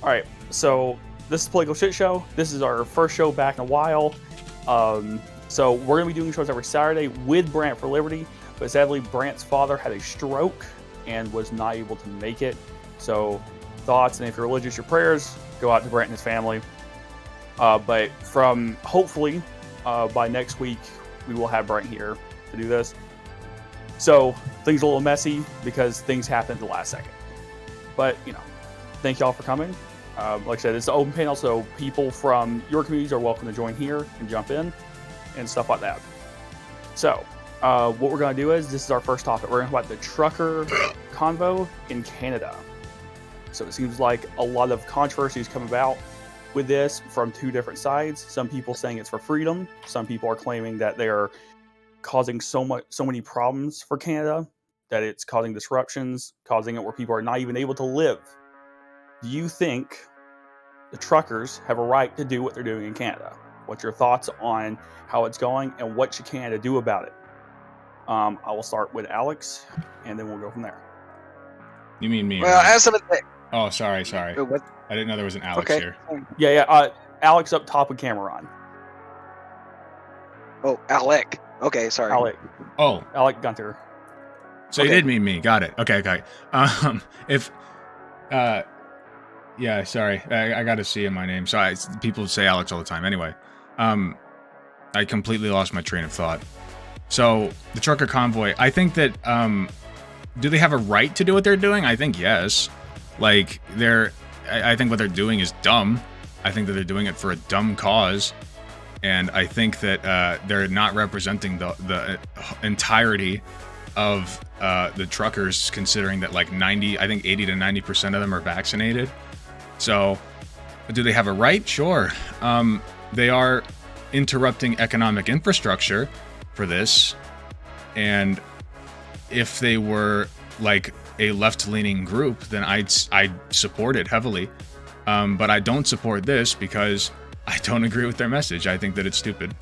All right, so this is Political Shit Show. This is our first show back in a while. So we're going to be doing shows every Saturday with Brant for Liberty, but sadly Brant's father had a stroke and was not able to make it. So thoughts, and if you're religious, your prayers go out to Brant and his family. But from hopefully by next week, we will have Brant here to do this. So things are a little messy because things happen at the last second. But, thank y'all for coming. Like I said, it's an open panel, so people from your communities are welcome to join here and jump in and stuff like that. So, what we're going to do is, this is our first topic. We're going to talk about the Trucker Convoy in Canada. So it seems like a lot of controversies come about with this from two different sides. Some people saying it's for freedom. Some people are claiming that they are causing so many problems for Canada, that it's causing disruptions, causing it where people are not even able to live. Do you think the truckers have a right to do what they're doing in Canada? What's your thoughts on how it's going and what should Canada do about it? I will start with Alex, and then we'll go from there. You mean me? Well, right? as of the... Oh, sorry. What? I didn't know there was an Alex Okay. here. Yeah. Alex up top with camera on. Oh, Alec. Okay, sorry. Alec Gunter. So Okay. You did mean me. Got it. Okay. Yeah, sorry. I got a C in my name. So people say Alex all the time. Anyway, I completely lost my train of thought. So the Trucker Convoy, I think that, do they have a right to do what they're doing? I think yes. Like, I think what they're doing is dumb. I think that they're doing it for a dumb cause. And I think that they're not representing the entirety of the truckers, considering that like 80 to 90% of them are vaccinated. So do they have a right? Sure. They are interrupting economic infrastructure for this. And if they were like a left-leaning group, then I'd support it heavily. But I don't support this because I don't agree with their message. I think that it's stupid.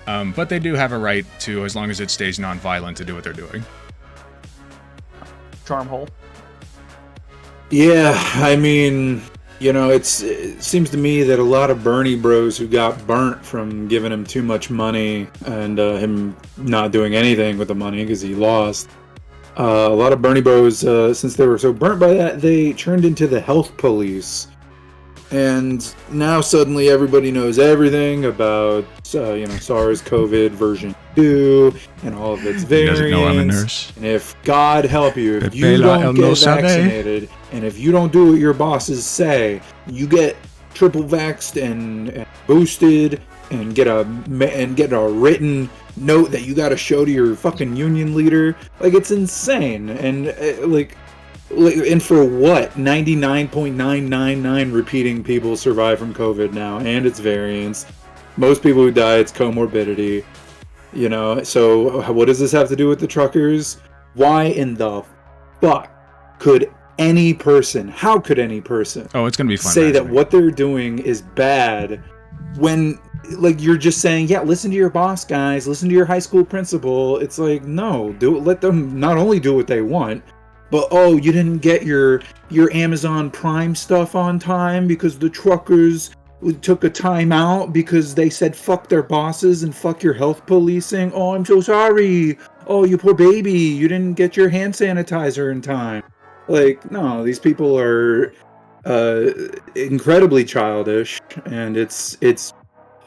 But they do have a right to, as long as it stays non-violent, to do what they're doing. Charmhole. Yeah, I mean, it seems to me that a lot of Bernie bros who got burnt from giving him too much money and him not doing anything with the money because he lost. A lot of Bernie bros, since they were so burnt by that, they turned into the health police. And now suddenly everybody knows everything about, SARS-CoV version 2 and all of its variants. He doesn't know I'm a nurse. And if God help you, if you don't get vaccinated, and if you don't do what your bosses say, you get triple vaxxed and boosted and get a written note that you got to show to your fucking union leader. Like, it's insane. And and for what? 99.999 repeating people survive from COVID now and its variants. Most people who die, it's comorbidity. So what does this have to do with the truckers? Why in the fuck could any person, how could any person it's gonna be fun, say that what they're doing is bad when, like, you're just saying, yeah, listen to your boss, guys, listen to your high school principal. It's like, no, let them not only do what they want, but you didn't get your Amazon Prime stuff on time because the truckers took a time out because they said fuck their bosses and fuck your health policing. Oh, I'm so sorry. Oh, you poor baby, you didn't get your hand sanitizer in time. Like, no, these people are incredibly childish, and it's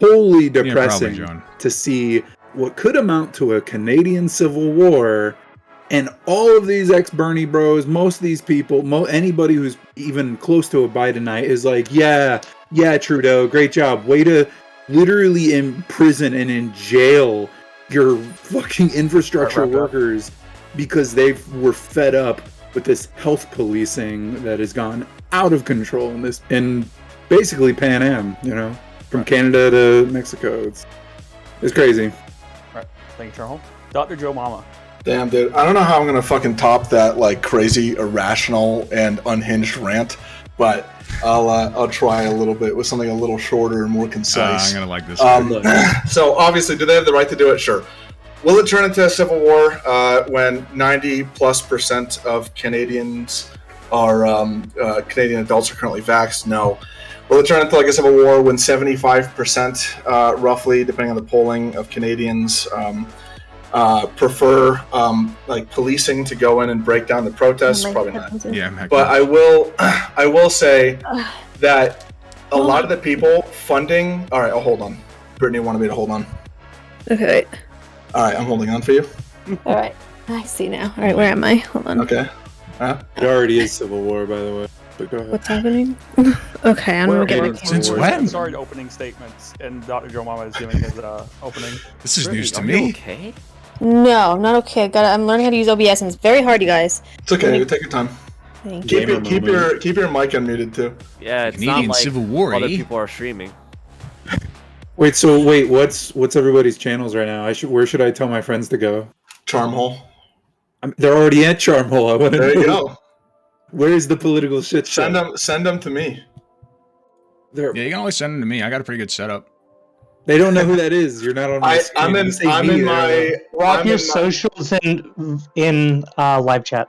wholly depressing to see what could amount to a Canadian Civil War. And all of these ex-Bernie bros, most of these people, anybody who's even close to a Bidenite is like, yeah, Trudeau, great job. Way to literally imprison and in jail your fucking infrastructure workers because they were fed up with this health policing that has gone out of control in basically Pan Am, from Canada to Mexico. It's crazy. Right. Thank you, Charles. Dr. Joe Mama. Damn, dude. I don't know how I'm going to fucking top that, like, crazy, irrational, and unhinged rant, but I'll try a little bit with something a little shorter and more concise. I'm going to like this. So, obviously, do they have the right to do it? Sure. Will it turn into a civil war when 90+% of Canadians Canadian adults are currently vaxxed? No. Will it turn into like a civil war when 75%, roughly, depending on the polling, of Canadians prefer like policing to go in and break down the protests? Probably not. Yeah, but I will say that a lot of the people funding. All right, I'll hold on. Brittany wanted me to hold on. Okay. All right, I'm holding on for you. All right. I see now. All right, where am I? Hold on. Okay. It already is civil war, by the way. But go ahead. What's happening? Okay, I'm gonna get my Since camera. when? Started opening statements, and Dr. Joe Mama is giving his opening. This is news to Are you me. okay? No, not okay. I'm learning how to use OBS, and it's very hard, you guys. It's okay. Take your time. Thank you. Keep your mic unmuted too. Yeah, it's Canadian not like Civil War, other eh? people are streaming. Wait, what's everybody's channels right now? Where should I tell my friends to go? Charmhole. They're already at Charmhole. I want to There know. you go. Where's the political shit show? Send them to me. Yeah, you can always send them to me. I got a pretty good setup. They don't know who that is. You're not on my screen. I'm in my Rock your socials in live chat.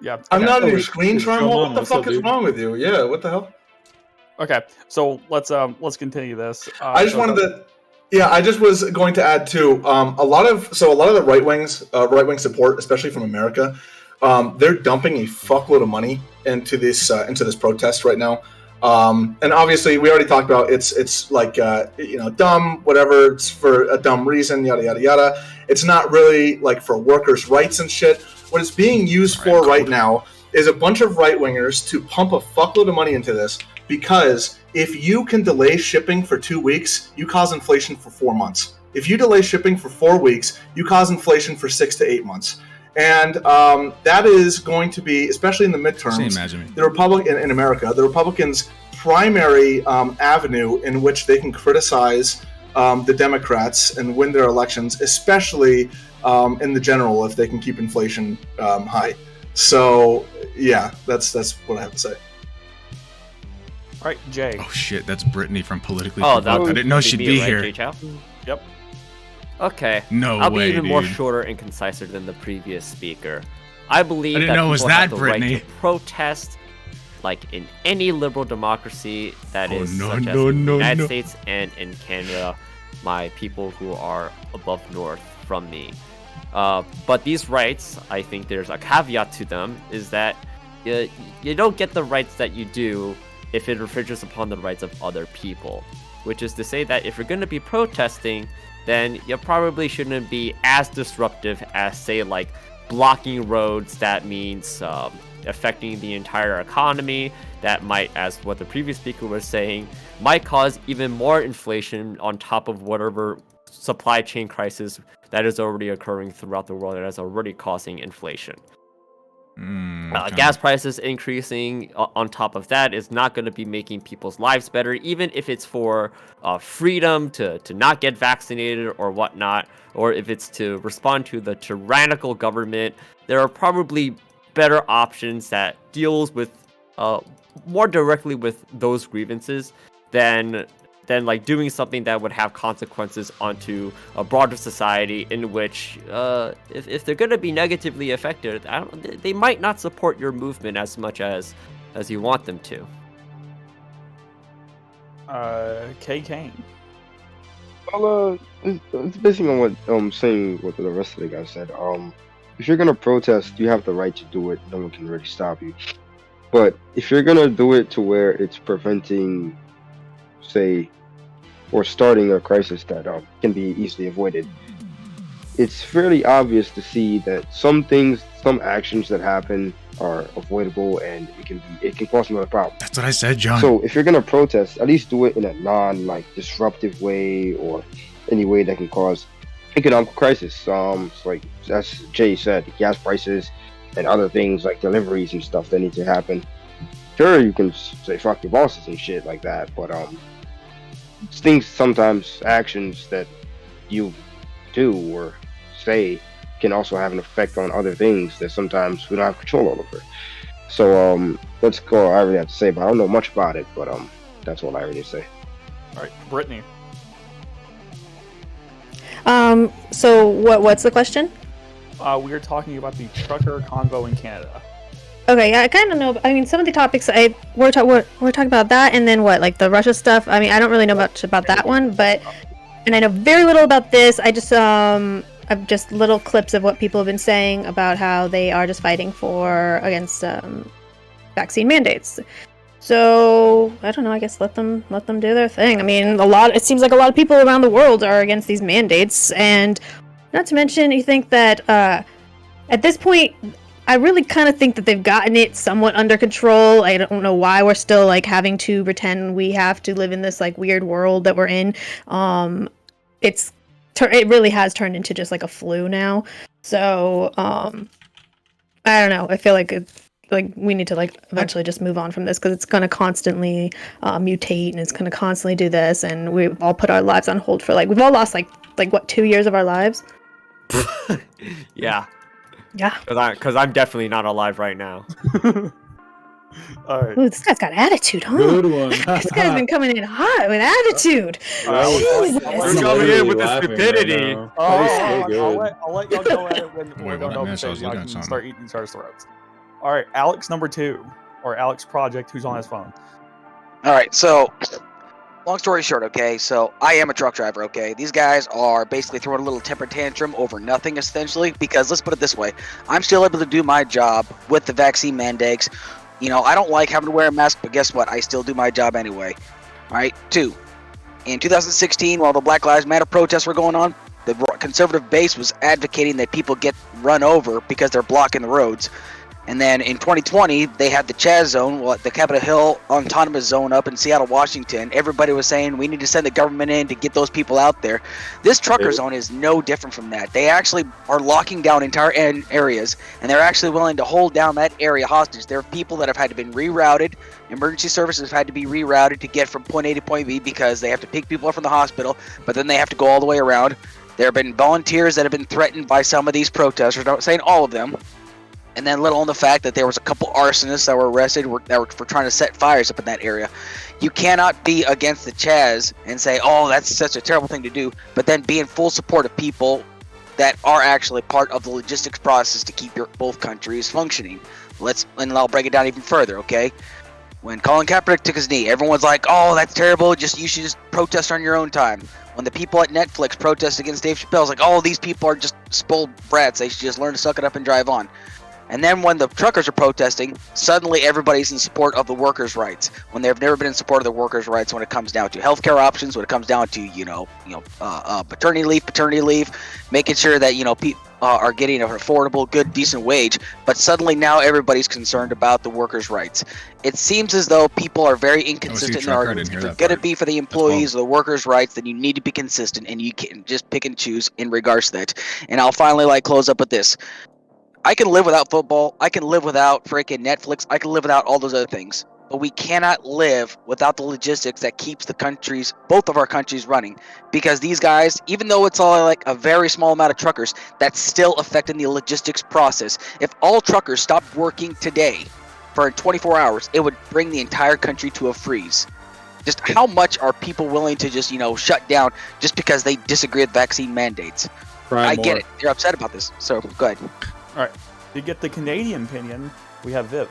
Yeah. I'm okay. not on your it's screen, Joe Charmhole. What Mama, the fuck what's up, is dude? wrong with you? Yeah, what the hell? Okay, so let's continue this. I just wanted to. Yeah, I just was going to add too. A lot of the right wing support, especially from America, they're dumping a fuckload of money into this protest right now. And obviously, we already talked about it's like dumb, whatever. It's for a dumb reason, yada yada yada. It's not really like for workers' rights and shit. What it's being used for right now is a bunch of right wingers to pump a fuckload of money into this. Because if you can delay shipping for 2 weeks, you cause inflation for 4 months. If you delay shipping for 4 weeks, you cause inflation for 6 to 8 months. And that is going to be, especially in the midterms, in America, the Republicans' primary avenue in which they can criticize the Democrats and win their elections, especially in the general, if they can keep inflation high. So, yeah, that's what I have to say. All right, Jay. Oh shit, that's Brittany from Politically Oh, Provoked. that I didn't know she'd be right, here. J-Chow? Yep. Okay. No I'll way, be even more dude. shorter and conciser than the previous speaker. I believe I didn't that know it was people have that, the Brittany. right to protest, like in any liberal democracy that Oh, is no, such as no, in the no, United no. States and in Canada, my people who are above north from me. But these rights, I think there's a caveat to them, is that you don't get the rights that you do if it infringes upon the rights of other people. Which is to say that if you're going to be protesting, then you probably shouldn't be as disruptive as, say, like blocking roads. That means affecting the entire economy. That might, as what the previous speaker was saying, might cause even more inflation on top of whatever supply chain crisis that is already occurring throughout the world that is already causing inflation. Okay. Gas prices increasing on top of that is not going to be making people's lives better, even if it's for freedom to not get vaccinated or whatnot, or if it's to respond to the tyrannical government. There are probably better options that deals with more directly with those grievances than like doing something that would have consequences onto a broader society in which if they're going to be negatively affected, they might not support your movement as much as you want them to. K. Kane. Well, it's basically on what saying what the rest of the guys said. If you're gonna protest, you have the right to do it. No one can really stop you. But if you're gonna do it to where it's preventing, say, or starting a crisis that can be easily avoided, it's fairly obvious to see that some actions that happen are avoidable, and it can cause another problem. That's what I said, John. So if you're gonna protest, at least do it in a disruptive way, or any way that can cause economic crisis. It's like as Jay said, gas prices and other things like deliveries and stuff that need to happen. Sure, you can say fuck your bosses and shit like that, but actions that you do or say can also have an effect on other things that sometimes we don't have control over. So that's all I really have to say, but I don't know much about it, but that's all I really say. All right, Brittany. So what's the question? We are talking about the trucker convo in Canada. Okay, yeah, I kind of know. I mean, some of the topics we're talking about that, and then what, like the Russia stuff. I mean, I don't really know much about that one, and I know very little about this. I just I've just little clips of what people have been saying about how they are just fighting against vaccine mandates. So I don't know. I guess let them do their thing. I mean, it seems like a lot of people around the world are against these mandates, and not to mention, you think that at this point, I really kind of think that they've gotten it somewhat under control. I don't know why we're still like having to pretend we have to live in this like weird world that we're in. It really has turned into just like a flu now. So I don't know. I feel like we need to like eventually just move on from this, because it's going to constantly mutate, and it's going to constantly do this, and we've all put our lives on hold for we've all lost like what, 2 years of our lives. Yeah. Yeah. Because I'm definitely not alive right now. All right. Ooh, this guy's got attitude, huh? Good one. This guy's been coming in hot with attitude. Jesus. You're coming in with the stupidity. I'll let y'all go at it when Wait, we're what? done. Man, so I was Y'all looking at can something. start eating each other's throats. All right, Alex number 2, or Alex Project, who's on his phone. All right, so long story short, okay, so I am a truck driver, okay? These guys are basically throwing a little temper tantrum over nothing, essentially, because let's put it this way. I'm still able to do my job with the vaccine mandates. You know, I don't like having to wear a mask, but guess what? I still do my job anyway. All right, 2. In 2016, while the Black Lives Matter protests were going on, the conservative base was advocating that people get run over because they're blocking the roads. And then in 2020, they had the Chaz zone, the Capitol Hill Autonomous Zone up in Seattle, Washington. Everybody was saying we need to send the government in to get those people out there. This trucker zone is no different from that. They actually are locking down entire areas, and they're actually willing to hold down that area hostage. There are people that have had to be rerouted. Emergency services have had to be rerouted to get from point A to point B, because they have to pick people up from the hospital, but then they have to go all the way around. There have been volunteers that have been threatened by some of these protesters, not saying all of them. And then little on the fact that there was a couple arsonists that were arrested for trying to set fires up in that area. You cannot be against the Chaz and say, oh, that's such a terrible thing to do, but then be in full support of people that are actually part of the logistics process to keep both countries functioning. And I'll break it down even further, okay? When Colin Kaepernick took his knee, everyone's like, oh, that's terrible, you should just protest on your own time. When the people at Netflix protested against Dave Chappelle, it's like, oh, these people are just spoiled brats, they should just learn to suck it up and drive on. And then when the truckers are protesting, suddenly everybody's in support of the workers' rights, when they've never been in support of the workers' rights when it comes down to healthcare options, when it comes down to paternity leave, making sure that people are getting an affordable, good, decent wage. But suddenly now everybody's concerned about the workers' rights. It seems as though people are very inconsistent in their arguments. If you're going to be for the employees or the workers' rights, then you need to be consistent, and you can't just pick and choose in regards to that. And I'll finally close up with this. I can live without football. I can live without freaking Netflix. I can live without all those other things. But we cannot live without the logistics that keeps both of our countries running. Because these guys, even though it's all like a very small amount of truckers, that's still affecting the logistics process. If all truckers stopped working today for 24 hours, it would bring the entire country to a freeze. Just how much are people willing to just, shut down just because they disagree with vaccine mandates? I get it. They're upset about this. So go ahead. All right. To get the Canadian opinion, we have Viv.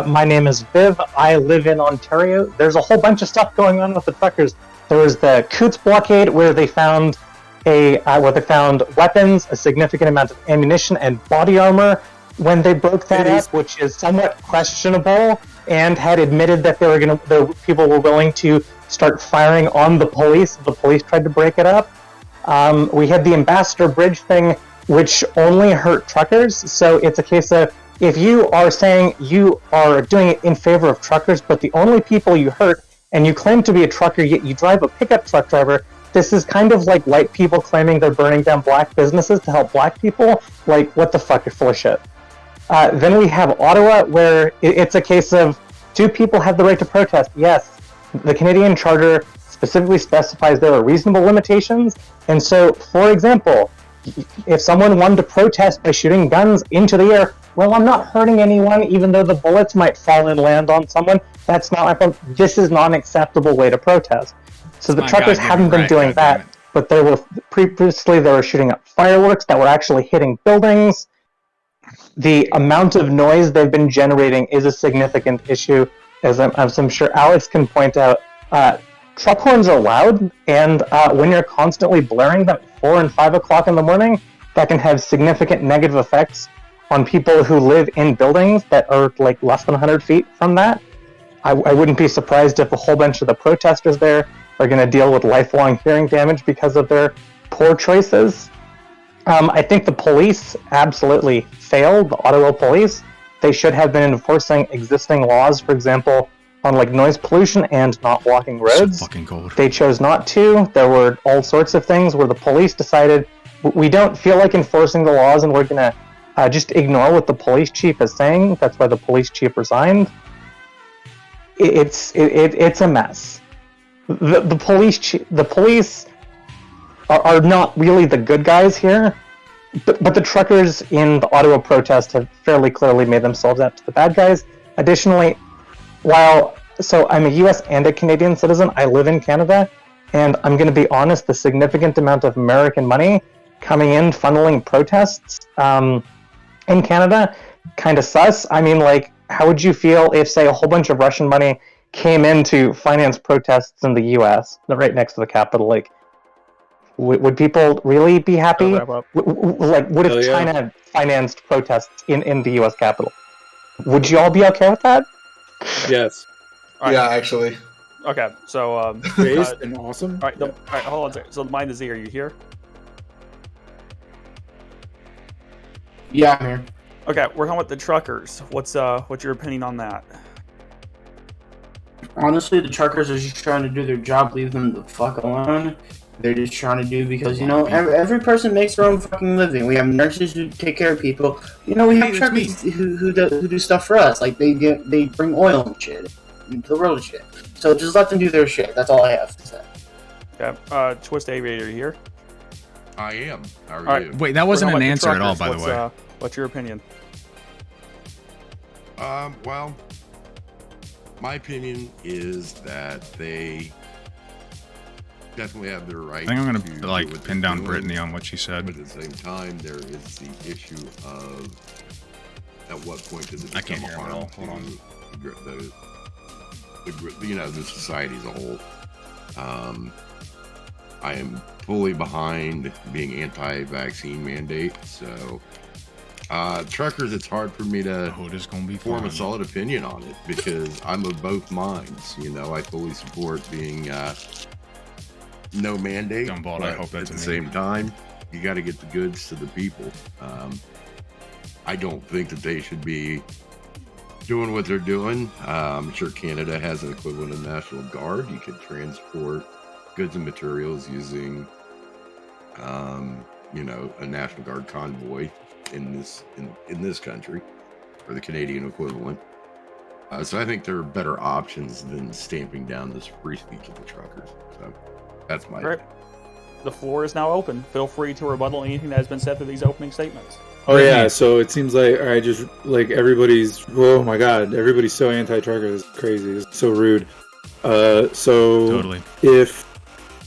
My name is Viv. I live in Ontario. There's a whole bunch of stuff going on with the truckers. There was the Coots blockade, where they found weapons, a significant amount of ammunition, and body armor. When they broke that up, which is somewhat questionable, and had admitted that the people were willing to start firing on the police. The police tried to break it up. We had the Ambassador Bridge thing, which only hurt truckers. So it's a case of, if you are saying you are doing it in favor of truckers, but the only people you hurt, and you claim to be a trucker, yet you drive a pickup truck driver, this is kind of like white people claiming they're burning down black businesses to help black people. Like, what the fuck, you're full of shit. Then we have Ottawa, where it's a case of, do people have the right to protest? Yes. The Canadian Charter specifically specifies there are reasonable limitations. And so, for example, if someone wanted to protest by shooting guns into the air, well, I'm not hurting anyone, even though the bullets might fall and land on someone. That's not my problem. This is not an acceptable way to protest. So the truckers haven't been doing that, but they were previously shooting up fireworks that were actually hitting buildings. the amount of noise they've been generating is a significant issue, as I'm sure Alex can point out. Truck horns are loud, and when you're constantly blaring them at 4 and 5 o'clock in the morning, that can have significant negative effects on people who live in buildings that are like less than 100 feet from that. I wouldn't be surprised if a whole bunch of the protesters there are going to deal with lifelong hearing damage because of their poor choices. I think the police absolutely failed, the Ottawa police. They should have been enforcing existing laws, for example, on like noise pollution and not blocking roads. So fucking cold. They chose not to. There were all sorts of things where the police decided, we don't feel like enforcing the laws and we're going to just ignore what the police chief is saying. That's why the police chief resigned. It's a mess. The police are not really the good guys here, but the truckers in the Ottawa protest have fairly clearly made themselves out to the bad guys. Additionally, so I'm a US and a Canadian citizen, I live in Canada, and I'm going to be honest, the significant amount of American money coming in funneling protests in Canada, kind of sus. I mean, like, how would you feel if, say, a whole bunch of Russian money came in to finance protests in the US, right next to the Capitol? Like, would people really be happy? Like, what if China financed protests in the US Capitol? Would you all be okay with that? Yes. Right. Yeah, actually. Okay, so Based and awesome. All right, hold on a second. So, Mind the Z, are you here? Yeah, I'm here. Okay, we're talking about the truckers. What's your opinion on that? Honestly, the truckers are just trying to do their job. Leave them the fuck alone. They're just trying to do because, you know, every person makes their own fucking living. We have nurses who take care of people. You know, we have truckers who do stuff for us. Like, they bring oil and shit into the world and shit. So just let them do their shit. That's all I have to say. Okay, Twist Aviator, you here? I am. How are All you? right. Wait, that wasn't an answer at all, by the way. What's your opinion? Well, my opinion is that they definitely have their right. I think I'm to gonna do like what pin they're down doing, Brittany on what she said. But at the same time, there is the issue of at what point does it I can't become hear a him at harm all. Hold on. the society as a whole. I am fully behind being anti-vaccine mandate, so truckers, it's hard for me to form a solid opinion on it because I'm of both minds. You know, I fully support being no mandate, but I hope that's at the same time, you got to get the goods to the people. I don't think that they should be doing what they're doing. I'm sure Canada has an equivalent of National Guard. You could transport goods and materials using, you know, a National Guard convoy in this country, or the Canadian equivalent. So I think there are better options than stamping down this free speech of the truckers. So that's my opinion. The floor is now open. Feel free to rebuttal anything that has been said through these opening statements. Oh yeah, so it seems like everybody's oh my god, everybody's so anti-trucker. It's crazy. It's so rude. So totally. If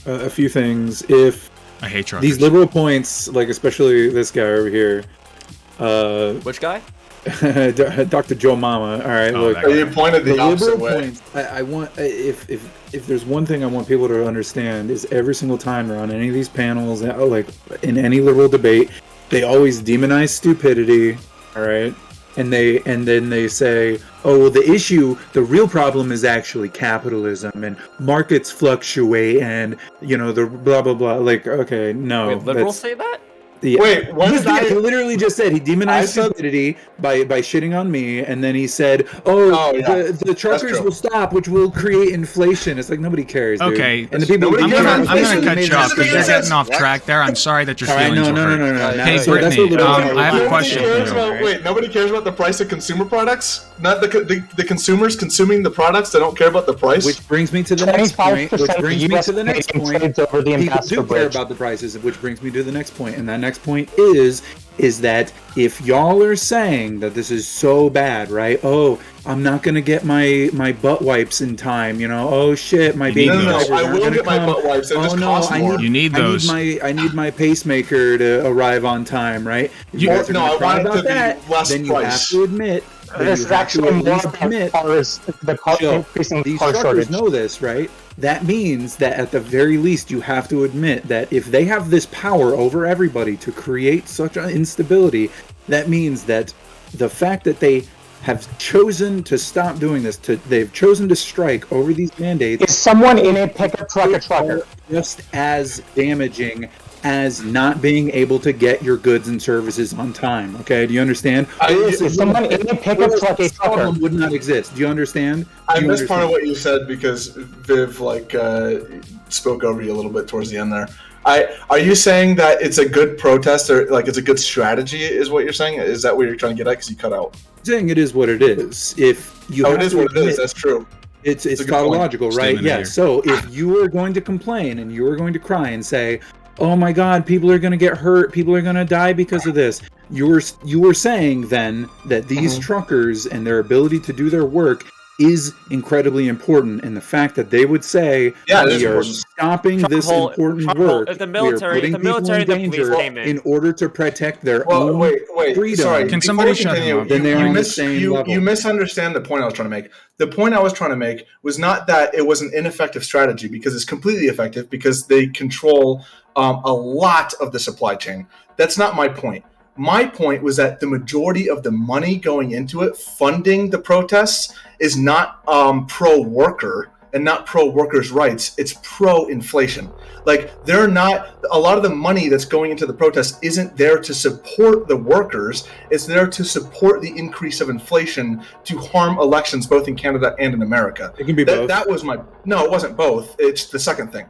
a few things, if I hate truckers. These liberal points, like especially this guy over here. Which guy? Dr. Joe Mama. All right, look. You pointed the opposite way. Points, I want if there's one thing I want people to understand is every single time they're on any of these panels, like in any liberal debate, they always demonize stupidity. All right. And then they say, oh, well, the real problem is actually capitalism and markets fluctuate and, you know, the blah, blah, blah. Like, okay, no. Wait, liberals say that? Yeah. Wait, what he did I... He literally just said he demonized stupidity by shitting on me, and then he said, the truckers will stop, which will create inflation. It's like, nobody cares, dude. Okay, and the people I'm gonna cut you off because you're getting off track there. I'm sorry that your feelings were hurt. No. Hey, Brittany, I have a question for you. Wait, nobody cares about the price of consumer products? not the consumers consuming the products. They don't care about the price. Which brings me to the next point. Which brings me to the next point. Over the People do care about the prices, which brings me to the next point. And that next point is that if y'all are saying that this is so bad, right? Oh, I'm not gonna get my butt wipes in time. You know, oh shit, my baby. No, I will get my butt wipes. They just cost more. You need those. I need my pacemaker to arrive on time, right? I want it to be less then you price. have to admit. This is actually more about cars, increasing these car truckers shortage. know this, right? That means that at the very least you have to admit that if they have this power over everybody to create such an instability, that means that the fact that they have chosen to stop doing this, they've chosen to strike over these mandates. Is someone in a pickup truck a trucker? Just as damaging as not being able to get your goods and services on time. Okay, do you understand? Is someone in a pickup truck a trucker? Problem would not exist. Do you understand? I missed part of what you said because Viv spoke over you a little bit towards the end there. Are you saying that it's a good protest or it's a good strategy? Is what you're saying? Is that what you're trying to get at? Because you cut out. I'm saying it is what it is. If you it is what it is. That's true. It's tautological, right? Yeah. So if you are going to complain and you are going to cry and say, "Oh my God, people are going to get hurt. People are going to die because of this," you were saying then that these truckers and their ability to do their work is incredibly important, and the fact that they would say we are stopping this important work, if the military, we are putting people in danger in order to protect their own freedom. Sorry, can somebody shut him up? Then they are on the same level. You misunderstand the point I was trying to make. The point I was trying to make was not that it was an ineffective strategy, because it's completely effective because they control a lot of the supply chain. That's not my point. My point was that the majority of the money going into it, funding the protests, is not pro-worker and not pro-workers' rights. It's pro-inflation. They're not. A lot of the money that's going into the protests isn't there to support the workers. It's there to support the increase of inflation to harm elections, both in Canada and in America. It can be both. That was my. No, it wasn't both. It's the second thing.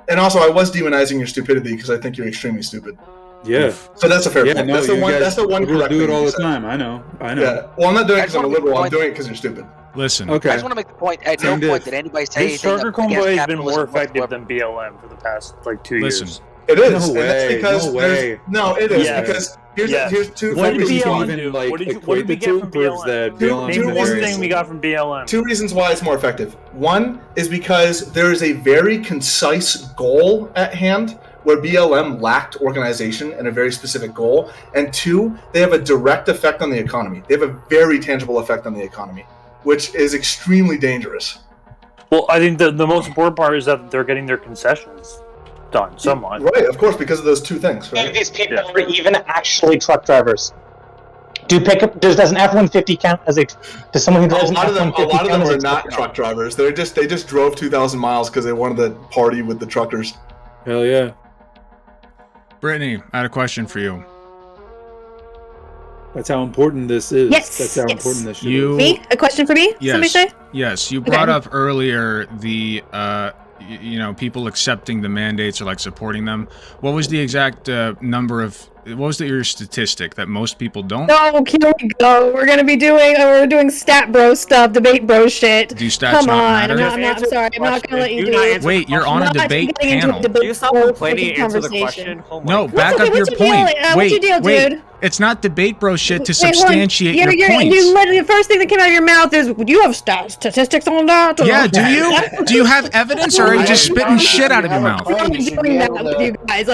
And also, I was demonizing your stupidity because I think you're extremely stupid. Yeah. So that's a fair point. No, that's the one correct do it thing all you the said. time. I know. Yeah. Well, I'm not doing it because I'm a liberal. I'm doing it because you're stupid. Listen. Okay. I just want to make the point. At no point did anybody say This anything Trucker against Convoy has been more capitalism effective whatsoever. than BLM for the past 2 Listen. years. It is. No And that's way, because no there's way. no. It is Yes. because here's Yes. here's two What did reasons. BLM even do? like What did we equate the get two from proves BLM? that Two BLM Name reasons. one reasons. thing we got from BLM. Two reasons why it's more effective. One is because there is a very concise goal at hand, where BLM lacked organization and a very specific goal. And two, they have a direct effect on the economy. They have a very tangible effect on the economy, which is extremely dangerous. Well, I think the most important part is that they're getting their concessions done somewhat. Right, of course, because of those two things, right? These people are even actually truck drivers. Does an F-150 count as does someone who drives A an lot of them F-150 count as are a not truck drivers. They just drove 2,000 miles because they wanted to party with the truckers. Hell yeah. Brittany, I had a question for you. That's how important this is. Yes, That's how yes. important this shit You- is. Me? A question for me? Yes. Somebody say? Yes, you Okay. brought up earlier the people accepting the mandates or like supporting them. What was the exact number of? What was your statistic that most people don't? No, here we go. We're doing stat bro stuff, debate bro shit. Do stats Come not on, matter? I'm sorry. I'm not gonna let you do it. Wait, you're on a debate panel. You stop complaining and answer the question. Oh my No, God. back up your what's your point. deal? Wait, What's your deal, wait. dude? It's not debate bro shit to Wait, hold on. substantiate your points. You literally, the first thing that came out of your mouth is, "Do you have statistics on that?" Yeah, do you? Do you have evidence, or are you just spitting shit out of your mouth? I'm doing that with you guys.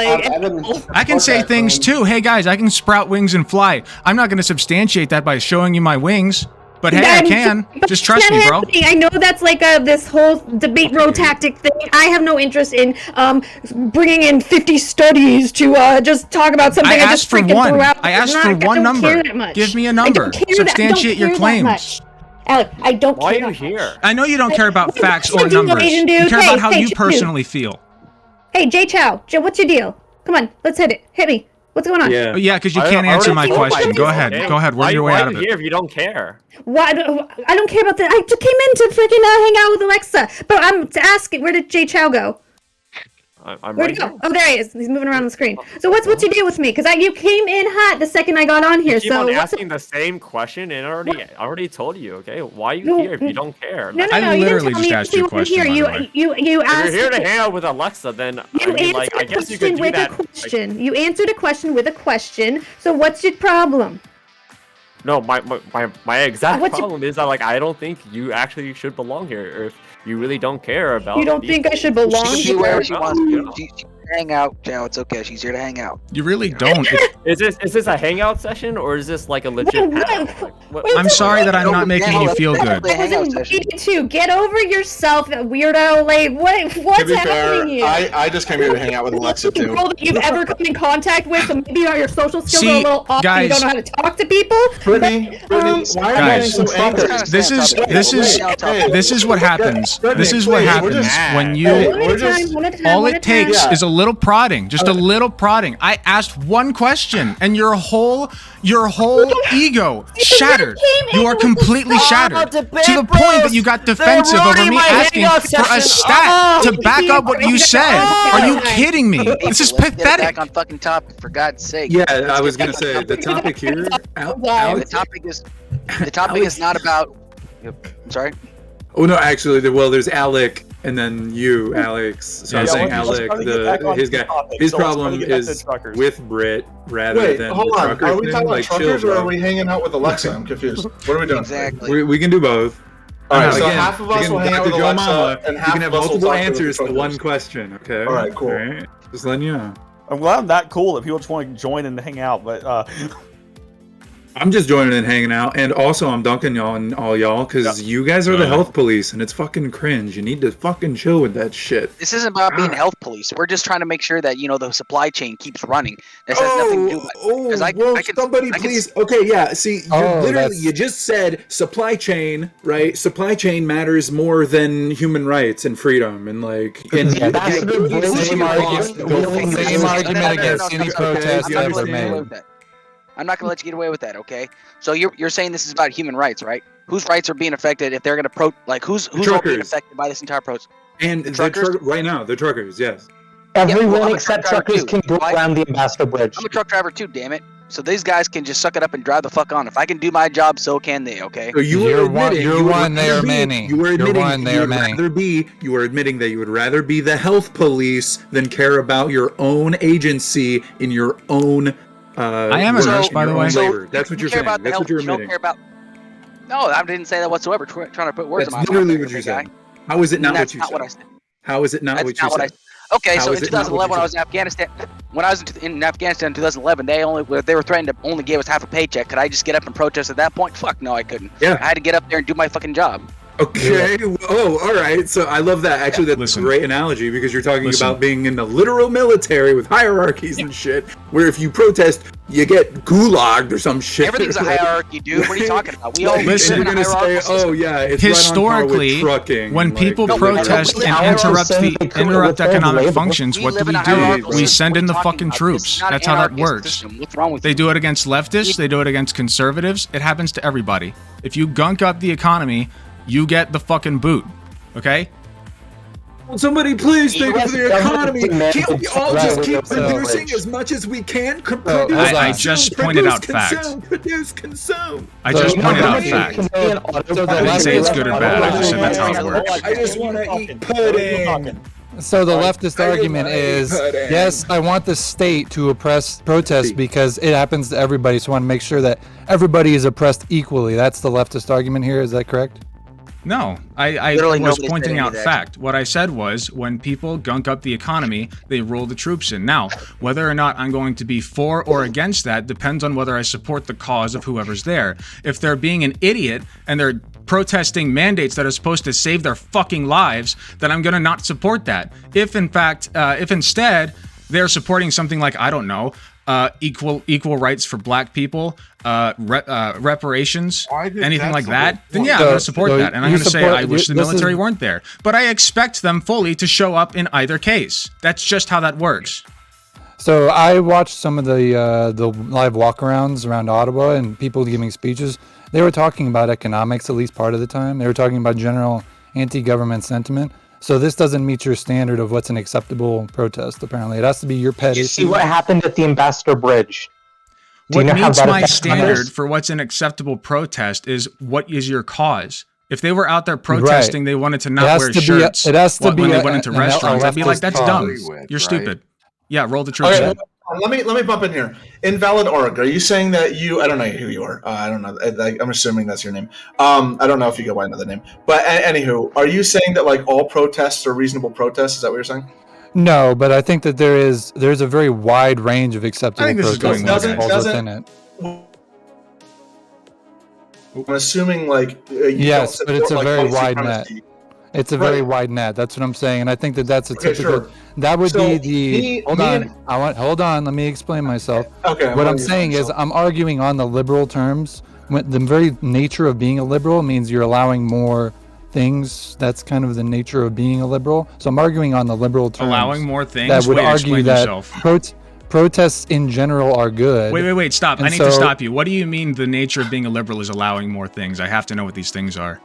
I can say things too. Hey guys, I can sprout wings and fly. I'm not going to substantiate that by showing you my wings. But hey, I can. Just trust me, bro. I know that's like this whole debate bro tactic thing. I have no interest in bringing in 50 studies to just talk about something. I just asked for freaking one. threw out. I asked I'm for not- one I don't number. care that much. Give me a I number. don't care Substantiate your that claims. much. Alec, I don't Why care are you that much. here? I know you don't care about facts or what's your deal, numbers. Asian You dude? care about how Hey, you dude. personally feel. Hey, Jay Chow, what's your deal? Come on, let's hit it. Hit me. What's going on? Oh, yeah, because you I can't already answer my told question. you. Go ahead. Okay. Go ahead. Work your way out of Why are it. you here if you don't care? Why? I don't care about that. I just came in to freaking hang out with Alexa. But I'm to ask, where did Jay Chow go? I'm Where'd right he go? here. Oh, there he is. He's moving around the screen. So what's your deal with me? Because you came in hot the second I got on here. You keep So on what's asking the same question, and I already told you. Okay, why are you No, here if you don't care? No, I you literally didn't tell just me asked you a if question, Here. by the You way. you If asked. you're here to hang out with Alexa, then You I mean, answered I a guess you could question do with that. a question. You answered a question with a question. So what's your problem? No, my exact What's your- problem is that I don't think you actually should belong here, or if you really don't care about. You don't these think I things. should belong She can be here? wherever she wants You to. know? She can hang out, Joe. It's okay. She's here to hang out. You really don't. Is this a hangout session, or is this like a legit panel? I'm sorry that I'm not making you feel good. I was invited to get over yourself, weirdo. Like what's To be fair, happening here? I just came here to hang out with Alexa too. People that you've ever come in contact with, so maybe your social skills See, are a little off. guys- You don't know how to talk to people. Brittany, why are you Guys, getting so angry? this is what happens. This is what happens when you. All it takes is a little prodding, just a little prodding. I asked one question, and your whole ego shattered. You are completely shattered to the point that you got defensive over me asking for a stat to back up what you said. Are you kidding me? This is Let's get pathetic. back on fucking topic, for God's sake. Yeah, Let's I get was gonna back on say the topic here. The topic is not about. I'm sorry. Oh no, actually, there's Alec, and then you, Alex. So I'm saying Alec, his guy, his problem is with Brit rather Wait, than hold the on. trucker Are we thing. talking about Like, chill, truckers or bro. are we hanging out with Alexa? I'm confused. What are we doing? Exactly. We can do both. All right, Now, so again, half of us again, will hang out Dr. with Joe Alexa, Mama, and you half can have of us will multiple talk to the answers to truckers. one question. Okay. All right, cool. All right. Just letting you know. I'm glad I'm that cool that people just want to join and hang out, but I'm just joining and hanging out, and also I'm dunking y'all and all y'all because you guys are the health police, and it's fucking cringe. You need to fucking chill with that shit. This isn't about being health police. We're just trying to make sure that the supply chain keeps running. This has nothing to do with it. Somebody please. Okay, yeah. See, you just said supply chain, right? Supply chain matters more than human rights and freedom, and Same argument against any protest ever made. I'm not going to let you get away with that, okay? So you're saying this is about human rights, right? Whose rights are being affected if they're going to who's all being affected by this entire protest? And the truckers right now, the truckers, yes. Everyone except truckers can go around the Ambassador Bridge. I'm a truck driver too, damn it. So these guys can just suck it up and drive the fuck on. If I can do my job, so can they, okay? So You're one, they are many. You were admitting You're one, they are many. you were admitting that you would rather be the health police than care about your own agency in your own I am a nurse, by the way. That's what you're saying. That's what you're admitting. No, I didn't say that whatsoever. Trying to put words in my mouth. That's literally what you said. How is it not what you said? How is it not what you said? Okay, so in 2011, when I was in Afghanistan, in 2011, they were threatening to only give us half a paycheck. Could I just get up and protest at that point? Fuck no, I couldn't. Yeah. I had to get up there and do my fucking job. Okay. Oh, all right. So I love that. Actually, that's a great analogy because you're talking about being in the literal military with hierarchies and shit. Where if you protest, you get gulagged or some shit. Everything's a hierarchy, dude. What are you talking about? We all Listen, live in a hierarchical system. oh yeah, it's historically, right on par with trucking, when people protest and interrupt economic functions, what do? We send in the fucking troops. That's how that works. What's wrong with They do it against leftists. They do it against conservatives. It happens to everybody. If you gunk up the economy, you get the fucking boot. Okay? Somebody please think of the economy. Can't we all just keep producing as much as we can? I just pointed out fact. Consume. I just pointed out fact. I didn't say it's good or bad. I just said that's how it works. I just want to eat pudding. So the leftist argument is, yes, I want the state to oppress protests because it happens to everybody, so I want to make sure that everybody is oppressed equally. That's the leftist argument here, is that correct? No, I was pointing out fact. What I said was when people gunk up the economy, they roll the troops in. Now, whether or not I'm going to be for or against that depends on whether I support the cause of whoever's there. If they're being an idiot and they're protesting mandates that are supposed to save their fucking lives, then I'm going to not support that. If instead they're supporting something like, I don't know, equal rights for black people, reparations, anything like that, then yeah, I'm going to support that. And I'm going to say I wish the military weren't there. But I expect them fully to show up in either case. That's just how that works. So I watched some of the live walkarounds around Ottawa and people giving speeches. They were talking about economics at least part of the time. They were talking about general anti-government sentiment. So this doesn't meet your standard of what's an acceptable protest. Apparently, it has to be your pet You issue. see what happened at the Ambassador Bridge. Do you What know how meets that my affects standard others? for what's an acceptable protest is what is your cause? If they were out there protesting, they wanted to not wear shirts it has to be when they went into restaurants, I'd be like, that's dumb. With, You're right? stupid. Yeah, roll the troops Okay, in. let me bump in here. Invalid org. Are you saying that you? I don't know who you are. I don't know. I'm assuming that's your name. I don't know if you go by another name. But anywho, are you saying that like all protests are reasonable protests? Is that what you're saying? No, but I think that there's a very wide range of acceptable I think this is protests going that falls within it. I'm assuming like Yes, but it's a like, very white wide net. supremacy. It's a very wide net. That's what I'm saying, and I think that that's a Okay, typical. sure. That would So, be the. Hold on. Hold on. Let me explain myself. Okay. What I'm saying is, I'm arguing on the liberal terms. When the very nature of being a liberal means you're allowing more things. That's kind of the nature of being a liberal. So I'm arguing on the liberal terms. Allowing more things? That would Wait, argue explain that yourself. protests in general are good. Wait, stop. And I need to stop you. What do you mean the nature of being a liberal is allowing more things? I have to know what these things are.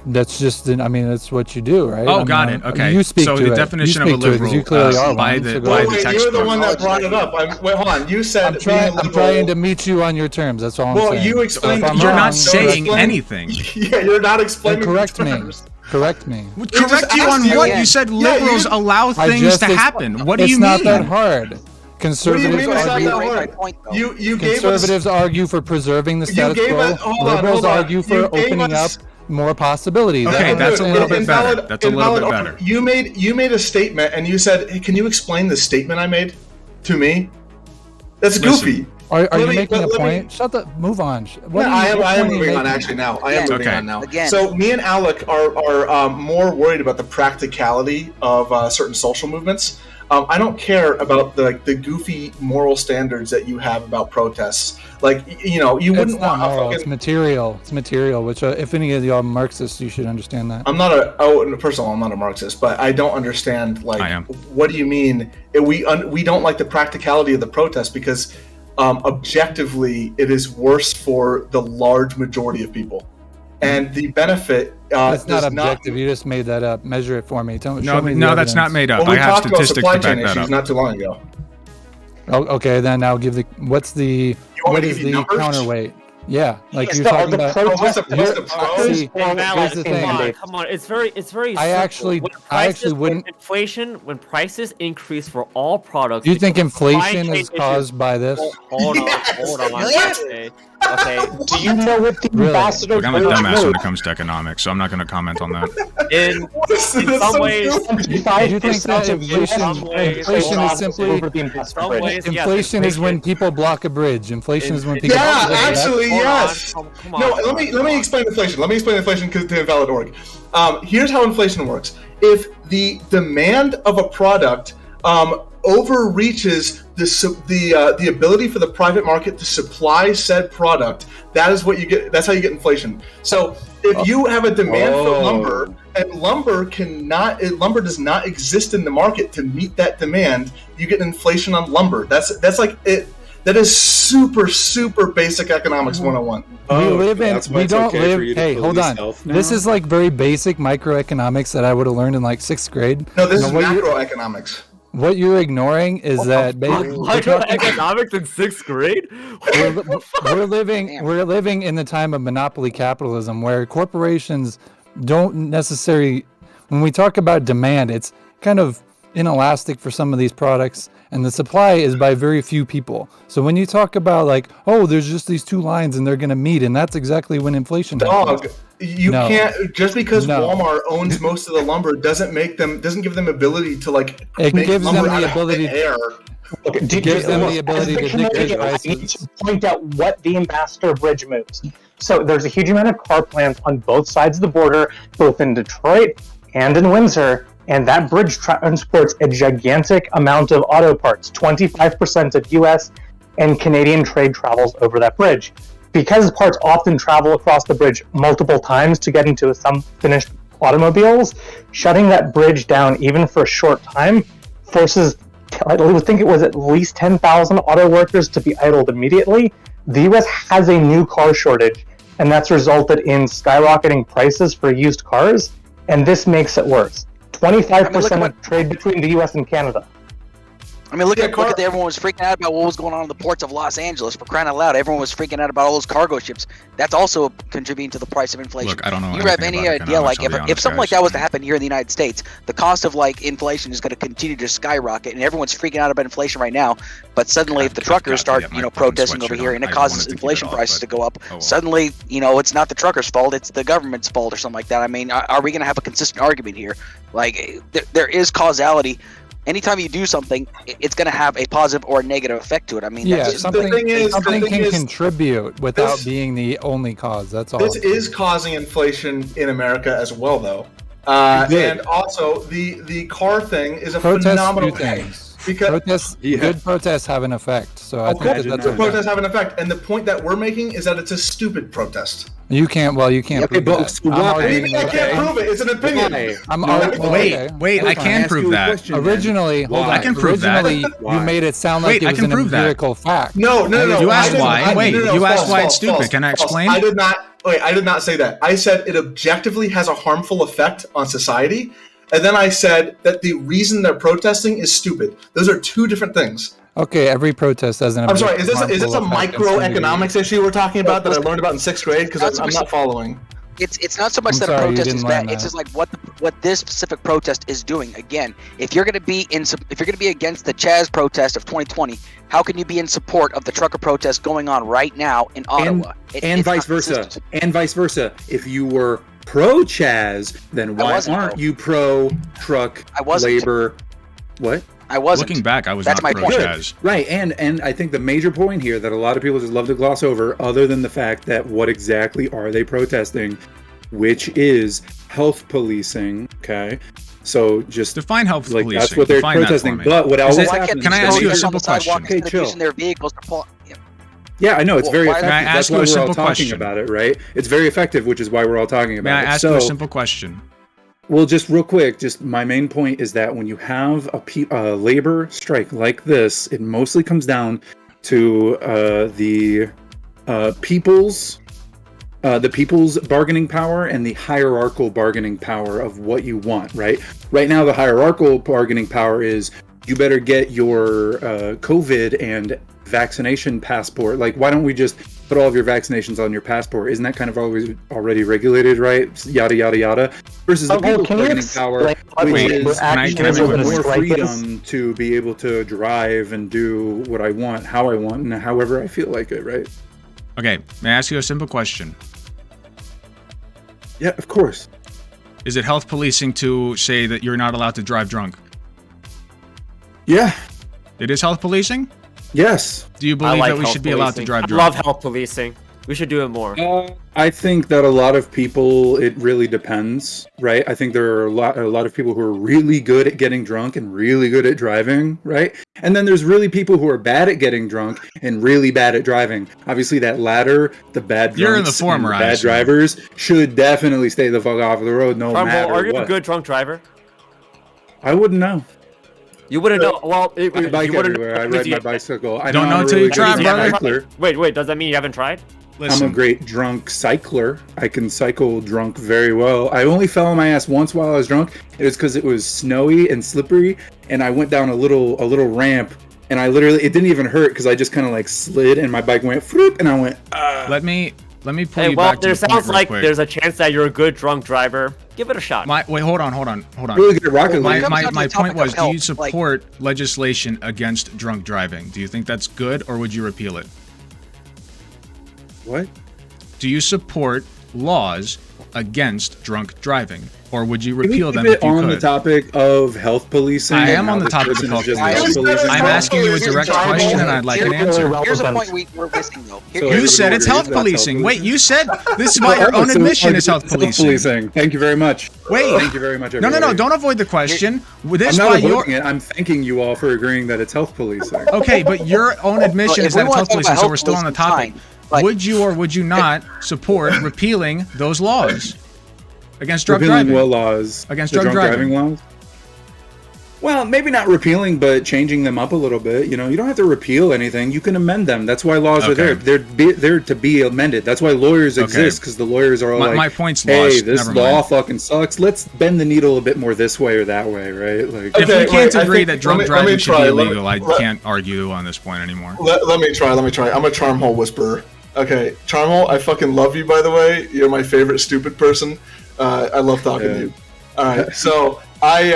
That's just, that's what you do, right? Oh, got it. Okay. You speak so to the it. definition You of a speak to it, 'cause liberal you clearly are by one, the so by go the ahead. Wait, textbook. you're the one that brought it up. Wait, hold on. You said I'm trying to meet you on your terms. That's all I'm saying. Well, you explained. So if I'm You're wrong, not saying explain- anything. Yeah, you're not explaining. Correct the me. terms. Correct me. Correct you on what? You said liberals allow things to happen. What do you mean? It's not that hard. Conservatives What do you mean it's not argue. that hard? You gave us. Conservatives argue for preserving the status gave quo. us- hold on, Liberals hold on. argue You for gave opening us- up more possibilities. Okay, that's a little bit better. Invalid- That's a little bit invalid- better. You made a statement and you said, "Hey, can you explain the statement I made to me?" That's goofy. Are you Let me- making a let me- point? Shut the. Move on. What No, are you- I what am point are you moving on making? actually now. I am moving Okay. on now. Again. So me and Alec are more worried about the practicality of certain social movements. I don't care about the goofy moral standards that you have about protests. Like you It's wouldn't not want a moral. fucking. It's material. It's material. Which, if any of y'all Marxists, you should understand that. I'm not first of all, I'm not a Marxist, but I don't understand. Like, I am. What do you mean? We don't like the practicality of the protest because objectively, it is worse for the large majority of people, and the benefit. That's not does objective. You just made that up. Measure it for me. Show me No, the that's not evidence. made up. Well, I we have talked about statistics supply to back chain that issues up. not too long ago. Oh, okay, then I'll give the. What's the? want What me to is give you the numbers? counterweight? Yeah, like Yes, you're the- talking the about. protest- what's the pros? See, here's the thing. Come on, it's very I simple. actually- When I actually wouldn't- when prices increase for all products. Do you think because supply inflation chain is issues- caused by this? Hold on. Yes. Okay. Do you know what the Really? Ambassador Look, I'm a Bridge dumbass when knows? it comes to economics, so I'm not going to comment on that. In That's some so ways, goofy. Do you think that inflation is simply ways, yes, inflation is when people block a bridge. Inflation is when people. Yeah, block a bridge. actually, Hold on, yes. come on, No, come let me explain inflation. Let me explain inflation because to invalid org. Here's how inflation works. If the demand of a product overreaches the ability for the private market to supply said product, that is what you get. That's how you get inflation. So if you have a demand for lumber and lumber does not exist in the market to meet that demand, you get inflation on lumber. That's like it. That is super basic economics 101. We don't live. Hey, hold on. This is like very basic microeconomics that I would have learned in like 6th grade. No, this is what you- macroeconomics. What you're ignoring is that Microeconomics in 6th grade? we're living in the time of monopoly capitalism where corporations don't necessarily. When we talk about demand, it's kind of inelastic for some of these products, and the supply is by very few people. So when you talk about like, oh, there's just these two lines and they're going to meet, and that's exactly when inflation happens. Dog, you No. can't just because No. Walmart owns most of the lumber doesn't give them ability to like It make gives them lumber the out of ability- thin air. Okay, It gives them the ability to dictate I need prices. to point out what the Ambassador Bridge moves. So there's a huge amount of car plants on both sides of the border, both in Detroit and in Windsor, and that bridge transports a gigantic amount of auto parts. 25% of U.S. and Canadian trade travels over that bridge. Because parts often travel across the bridge multiple times to get into some finished automobiles, shutting that bridge down even for a short time forces, I would think it was at least 10,000 auto workers to be idled immediately. The U.S. has a new car shortage, and that's resulted in skyrocketing prices for used cars. and this makes it worse. 25% of trade between the U.S. and Canada. I mean, look at everyone was freaking out about what was going on in the ports of Los Angeles. For crying out loud, everyone was freaking out about all those cargo ships. That's also contributing to the price of inflation. Look, I don't know. You have any idea, like, if something like that was to happen here in the United States, the cost of like inflation is going to continue to skyrocket, and everyone's freaking out about inflation right now. But suddenly, if the truckers start, protesting over here, and it causes inflation prices to go up, suddenly, it's not the truckers' fault; it's the government's fault or something like that. I mean, are we going to have a consistent argument here? Like, there is causality. Anytime you do something, it's going to have a positive or a negative effect to it. I mean, something can contribute without being the only cause. That's all. This is causing inflation in America as well, though. And also, the car thing is a phenomenal thing. Because good protests have an effect. So I think that's protests have an effect, and the point that we're making is that it's a stupid protest. You can't. Well, you can't. Prove that. I can't prove it. It's an opinion. Wait. I can prove that. Originally, hold on. I can prove that. Originally, you made it sound like it was an empirical fact. No. You asked why. Wait. You asked why it's stupid. Can I explain? I did not. Wait. I did not say that. I said it objectively has a harmful effect on society. And then I said that the reason they're protesting is stupid. Those are two different things. Okay, every protest has an. I'm sorry. Is this a microeconomics issue we're talking about that I learned about in 6th grade? Because I'm not following. It's not so much that a protest is bad. It's just like what this specific protest is doing. Again, if you're going to be against the Chaz protest of 2020, how can you be in support of the trucker protest going on right now in Ottawa? And vice versa. And vice versa. If you were pro-Chaz, then why aren't you pro-truck labor? What? I wasn't. Looking back, I was not pro-Chaz. Right, and I think the major point here that a lot of people just love to gloss over, other than the fact that what exactly are they protesting, which is health policing, okay? So just define health policing. That's what they're protesting. But what else happens? Can I ask you a simple question? Okay, chill. Using their vehicles to pull. Yeah, I know it's very effective. May I ask you a simple question about it, right? It's very effective, which is why we're all talking about it. May I ask you a simple question? Well, just real quick, just my main point is that when you have a labor strike like this, it mostly comes down to the people's bargaining power and the hierarchical bargaining power of what you want, right? Right now, the hierarchical bargaining power is you better get your COVID and vaccination passport. Like, why don't we just put all of your vaccinations on your passport? Isn't that kind of already regulated, right? Yada yada yada. Versus the people's bargaining power, which is more freedom to be able to drive and do what I want, how I want, and however I feel like it, right? Okay, may I ask you a simple question? Yeah, of course. Is it health policing to say that you're not allowed to drive drunk? Yeah. It is health policing? Yes. Do you believe that we should be allowed to drive drunk? I love health policing. We should do it more. I think that a lot of people, it really depends, right? I think there are a lot of people who are really good at getting drunk and really good at driving, right? And then there's really people who are bad at getting drunk and really bad at driving. Obviously, that latter, the bad drunks, you're in the former, and the bad drivers should definitely stay the fuck off the road, no matter what. Are you a good drunk driver? I wouldn't know. You wouldn't know. Well, I bike everywhere. I ride my bicycle. I don't know until you try, brother. Wait. Does that mean you haven't tried? Listen. I'm a great drunk cycler. I can cycle drunk very well. I only fell on my ass once while I was drunk. It was because it was snowy and slippery, and I went down a little ramp, and it didn't even hurt because I just kind of like slid, and my bike went floop, and I went. Let me pull you back to there the point sounds real like quick. There's a chance that you're a good drunk driver. Give it a shot. Wait, hold on. Really good at Rocket League. My point was, do you support legislation against drunk driving? Do you think that's good, or would you repeal it? What? Do you support laws against drunk driving, or would you repeal them if you could? On the topic of health policing. I am on the topic of health policing. I'm asking you a direct question, and I'd like an answer. Here's a point we're missing, though. You said it's health policing. Wait, you said this is by your own admission is health policing. Thank you very much. Wait. Thank you very much. No. Don't avoid the question. I'm not avoiding it. I'm thanking you all for agreeing that it's health policing. Okay, but your own admission is that it's health policing, so we're still on the topic. Would you or would you not support repealing those laws against drunk driving? What laws? Against drunk driving laws? Well, maybe not repealing, but changing them up a little bit. You don't have to repeal anything. You can amend them. That's why laws are there. They're to be amended. That's why lawyers exist, because the lawyers are all like, my point's hey, lost. this law fucking sucks. Let's bend the needle a bit more this way or that way, right? Like, if we can't agree that drunk driving should be illegal, I can't argue on this point anymore. Let me try. I'm a charm hole whisperer. Okay, Charmhole, I fucking love you, by the way. You're my favorite stupid person. I love talking to you. All right, so how's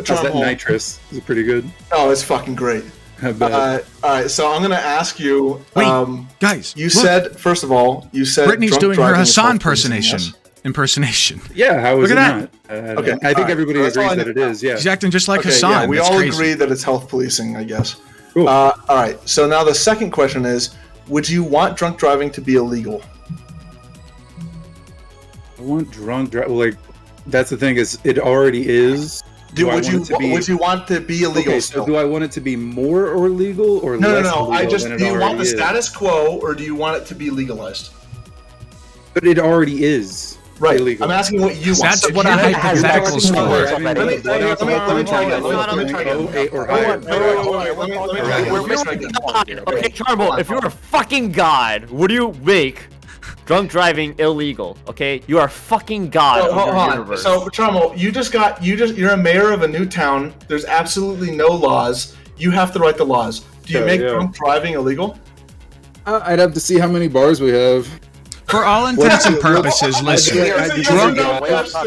that nitrous? Is it pretty good? Oh, it's fucking great. I bet. All right, so I'm gonna ask you. Wait, guys, you said first of all, Brittany's doing her Hasan impersonation. Yeah, how is Look it at not? Okay, I think everybody agrees that it is. Yeah, he's acting just like okay, Hasan. Yeah, we That's all crazy. agree that it's health policing, I guess. Cool. All right, so now the second question is: would you want drunk driving to be illegal? I want drunk driving. Like, that's the thing, is it already is. Would you want to be illegal? Okay, so do I want it to be more or legal or less No. illegal than it do you want already the is? status quo or do you want it to be legalized? But it already is. Right. Illegal. I'm asking what you want. That's what a hypothetical is for. Let me try again. Okay, Charmel, if you were a fucking god, would you make drunk driving illegal? Okay, you are fucking god. Hold on. So, Charmel, you're a mayor of a new town. There's absolutely no laws. You have to write the laws. Do you make drunk driving illegal? I'd have to see how many bars we have. For all intents and purposes, listen.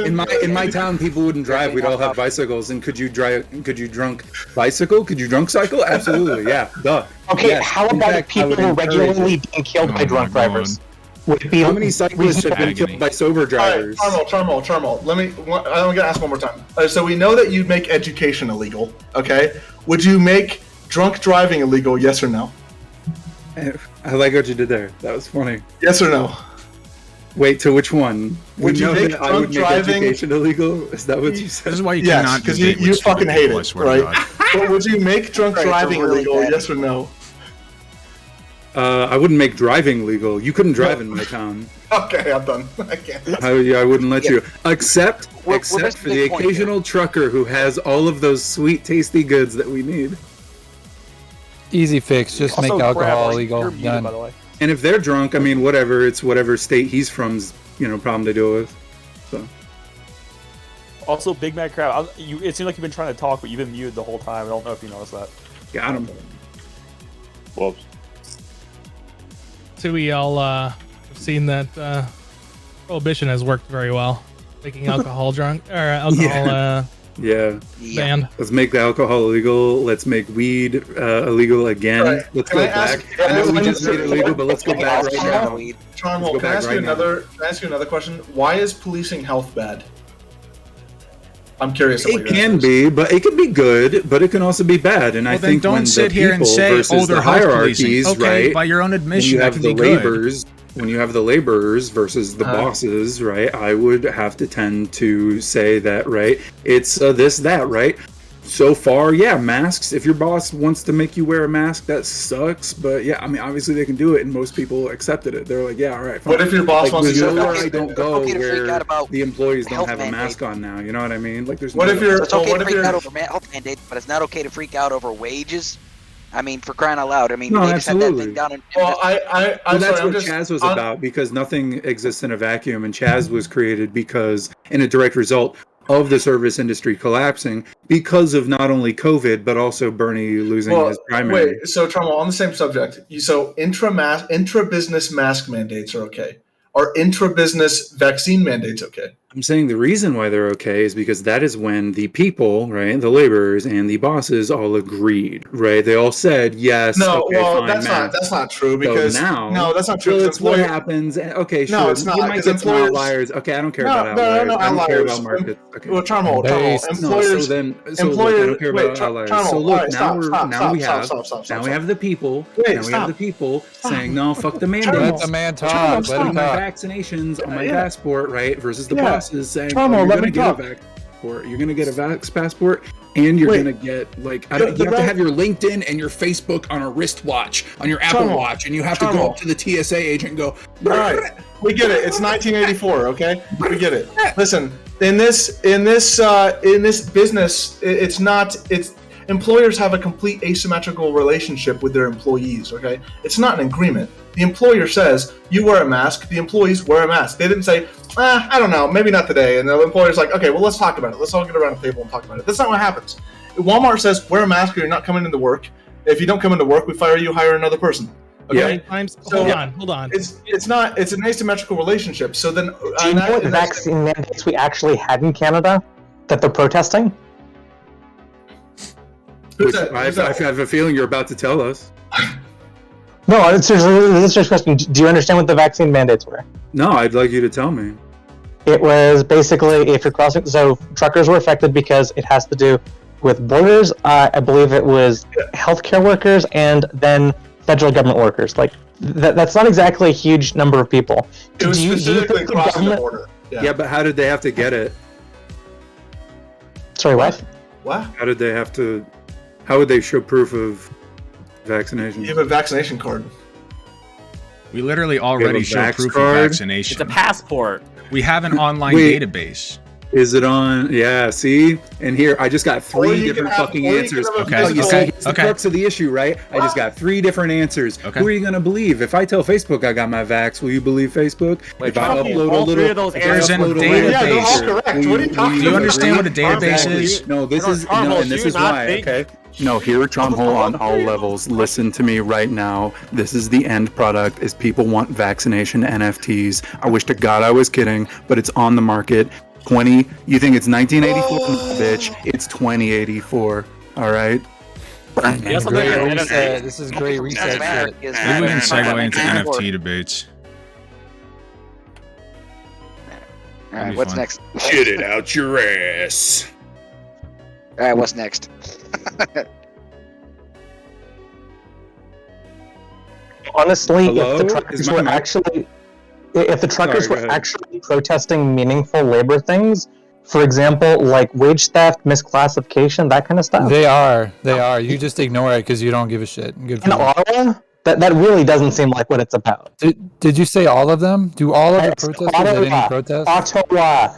In my town, people wouldn't drive. We'd all have bicycles. And could you drunk bicycle? Could you drunk cycle? Absolutely, yeah. Duh. Okay, yes. how about if people were regularly being killed by drunk drivers? Would it be how many cyclists have been killed by sober drivers? All right, Charmel. I'm gonna ask one more time. So we know that you'd make education illegal. Okay. Would you make drunk driving illegal? Yes or no? I like what you did there. That was funny. Yes or no? Wait, to which one? Would you make I would make driving education illegal? Is that what you said? This is why you yes, cannot because debate you with fucking hate people, I it, swear to right? God. But would you make drunk driving illegal? Yes or no? I wouldn't make driving legal. You couldn't drive in my town. Okay, I'm done. I can't. I wouldn't let you. Except for the occasional trucker who has all of those sweet, tasty goods that we need. Easy fix. Just Also, make alcohol Brad, illegal. you're muted, Done. by the way. And if they're drunk, I mean, whatever. It's whatever state he's from's, problem to deal with. So. Also, Big Mad Crab, it seems like you've been trying to talk, but you've been muted the whole time. I don't know if you noticed that. Got him. Whoops. So we all have seen that prohibition has worked very well, making alcohol Yeah. banned. Let's make the alcohol illegal. Let's make weed illegal again. Right. Let's go back. I know we just made it illegal, but let's go back right now. Charmel, can I ask you another question? Why is policing health bad? I'm curious. It can be, but it can be good, but it can also be bad. And I think don't when sit the here and people say, versus they're the health hierarchies, policing. Okay, right? by your own admission, when you that have can the be good. laborers, when you have the laborers versus the bosses, right? I would have to tend to say that, right? It's this, that, right? So far, yeah, masks. If your boss wants to make you wear a mask, that sucks. But yeah, I mean, obviously they can do it, and most people accepted it. They're like, yeah, all right. Fine. What if your boss wants to there's say nowhere that? I don't go Okay to freak where out about the employees don't health have a mandate. mask on now? You know what I mean? Like, there's What no if you're? It's okay what to if freak you're? out over health mandates, but it's not okay to freak out over wages. I mean, for crying out loud. I mean, No, they just had that absolutely. thing down in. Well, Well, I'm that's sorry. what Chaz was about, because nothing exists in a vacuum, and Chaz was created because, in a direct result of the service industry collapsing, because of not only COVID but also Bernie losing his primary. Wait, so Charmel, on the same subject, so intra-business mask mandates are okay. Are intra-business vaccine mandates okay? I'm saying the reason why they're okay is because that is when the people, right, the laborers and the bosses all agreed, right? They all said yes. No, okay, well, fine, that's not true because so no, that's not true. Well, because it's what happens. Okay, sure. No, it's not, You might because get some outliers. Okay, I don't care about outliers. I don't care about markets. Okay. Well, Charmel, Employers. employers. Look, I don't care about outliers. So look, now we have the people. Now we have the people saying no, fuck the mandate. Let the man talk. Let him my talk. vaccinations on my passport, right? Versus the bosses saying, Charmel, you're let gonna me get talk. it back. passport. You're gonna get a Vax passport, and you're gonna get like you have to have your LinkedIn and your Facebook on a wristwatch, on your Apple Watch, and you have to go up to the TSA agent and go. All right, we get it. It's 1984. Okay, we get it. Listen, in this business, it's employers have a complete asymmetrical relationship with their employees. Okay, it's not an agreement. The employer says you wear a mask. The employees wear a mask. They didn't say, I don't know, maybe not today. And the employer's like, okay, well, let's talk about it. Let's all get around the table and talk about it. That's not what happens. Walmart says wear a mask or you're not coming into work. If you don't come into work, we fire you, hire another person. Okay. Yeah. Hold on. It's an asymmetrical relationship. So then, do you know what vaccine mandates we actually had in Canada that they're protesting? I have a feeling you're about to tell us. No, it's just a question. Do you understand what the vaccine mandates were? No, I'd like you to tell me. It was basically if you're crossing. So truckers were affected because it has to do with borders. I believe it was healthcare workers and then federal government workers. Like that's not exactly a huge number of people. It was specifically crossing the border. Yeah, but how did they have to get it? Sorry, what? What? How did they have to? How would they show proof of vaccination? You have a vaccination card. We literally already show proof of vaccination. It's a passport. We have an online database. Is it on? Yeah, see? And here, I just got 3 different fucking answers. Okay. You see, it's the crux of the issue, right? I just got 3 different answers. Okay. Who are you going to believe? If I tell Facebook I got my vax, will you believe Facebook? Wait, if I upload all a little... three of those There's a database. Yeah, they're all correct. What are you talking about? Do you understand what a database is? No, this is... No, and this is why, okay? No, here at John Hole on all levels, listen to me right now. This is the end product, is people want vaccination NFTs. I wish to God I was kidding, but it's on the market. You think it's 1984? Bitch, it's 2084. All right? This is great research. Maybe we can segue into NFT debates. All right, what's next? Shit it out your ass. All right, what's next? Honestly, Hello? if the truckers were actually protesting meaningful labor things, for example, like wage theft, misclassification, that kind of stuff. They are. You just ignore it because you don't give a shit. Good for In you. Ottawa, that really doesn't seem like what it's about. Did you say all of them? Do all of the protesters at any protest? Ottawa,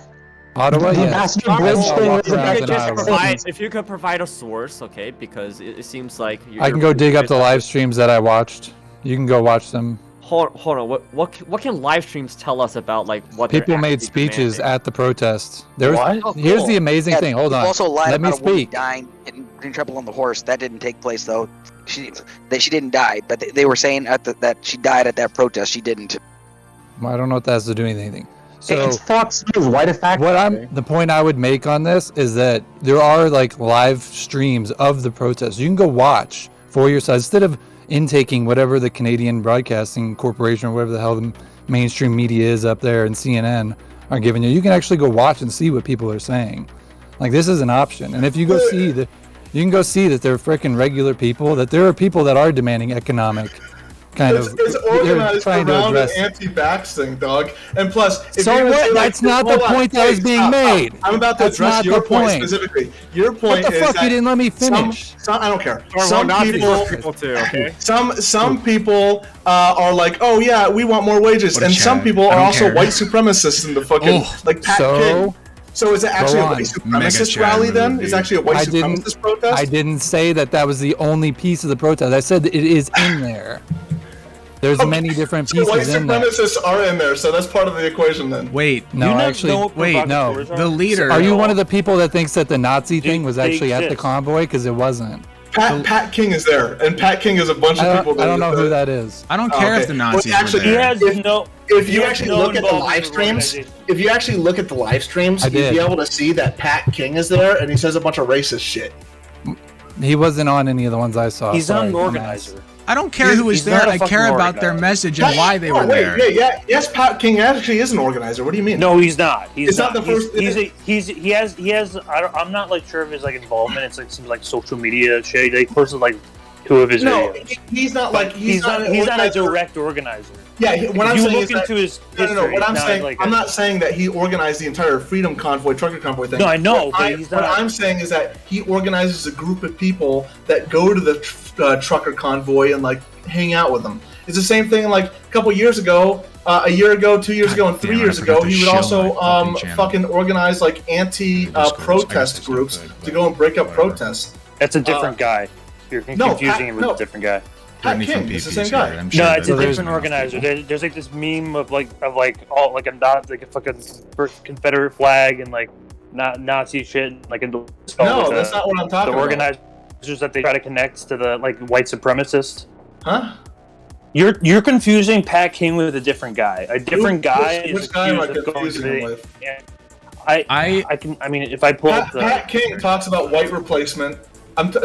The yes. Master Bridge thing was about If you could provide a source, okay, because it seems like I can go dig up the live streams that I watched. You can go watch them. Hold on. What can live streams tell us about like what People they're made actually speeches demanding? at the protests. There was, Oh, Here's cool. the amazing thing. Hold on. Also lied Let me about a woman speak. dying, getting trouble on the horse. That didn't take place though. She didn't die, but they were saying that she died at that protest. She didn't. I don't know what that has to do with anything. So it's Fox News. Why the fact? The point I would make on this is that there are like live streams of the protests. You can go watch for yourself instead of intaking whatever the Canadian Broadcasting Corporation or whatever the hell the mainstream media is up there and CNN are giving you. You can actually go watch and see what people are saying. Like this is an option. And if you go see that, you can go see that they're freaking regular people. That there are people that are demanding economic. It's organized around an anti-vax thing, dog. And plus, if so what? That's not the point that was being made. I'm about to address your point specifically. Your point what the is fuck? that You didn't let me finish. I don't care. Some people too. Okay. Some people are like, oh yeah, we want more wages, and some people are also white supremacists in the fucking like Pat King. So is it actually a white supremacist rally then? Is it actually a white supremacist protest? I didn't say that was the only piece of the protest. I said that it is in there. There's many different pieces white in there. supremacists are in there, so that's part of the equation then. Wait, no, actually, no. The leader. Are you one of the people that thinks that the Nazi thing was actually at the convoy? Because it wasn't. Pat King is there, and Pat King is a bunch of people. I don't know who that is. I don't care if the Nazis were there. If you actually look at the live streams, you'd be able to see that Pat King is there, and he says a bunch of racist shit. He wasn't on any of the ones I saw. He's not an organizer. I don't care who was there. I care about their message and why they were there. Yes, Pat King actually is an organizer. What do you mean? No, he's not. He's not the first. He has. I'm not like sure of his like involvement. It's like some like social media shit. Like person like 2 of his No, videos. he's not like He's not a direct organizer. Yeah, what I'm you saying look is that, into his history, no. What I'm not saying, like I'm not saying that he organized the entire Freedom Convoy, Trucker Convoy thing. No, I know, What, but he's not. what I'm saying is that he organizes a group of people that go to the Trucker Convoy and like hang out with them. It's the same thing. Like a couple years ago, a year ago, 2 years ago, and 3 years ago, he would also fucking organize like anti-protest groups to go and break up protests. That's a different guy. You're confusing him with a different guy. Pat King, it's the same guy. No, it's a different organizer. There's like this meme of like all like a fucking Confederate flag and like Nazi shit like No, that's not what I'm talking the about. organizers that they try to connect to the like white supremacists. Huh? You're confusing Pat King with a different guy. A different guy is Which guy am I accused of going to confusing him the. with? I mean, if I pull up the. Pat King talks about white replacement.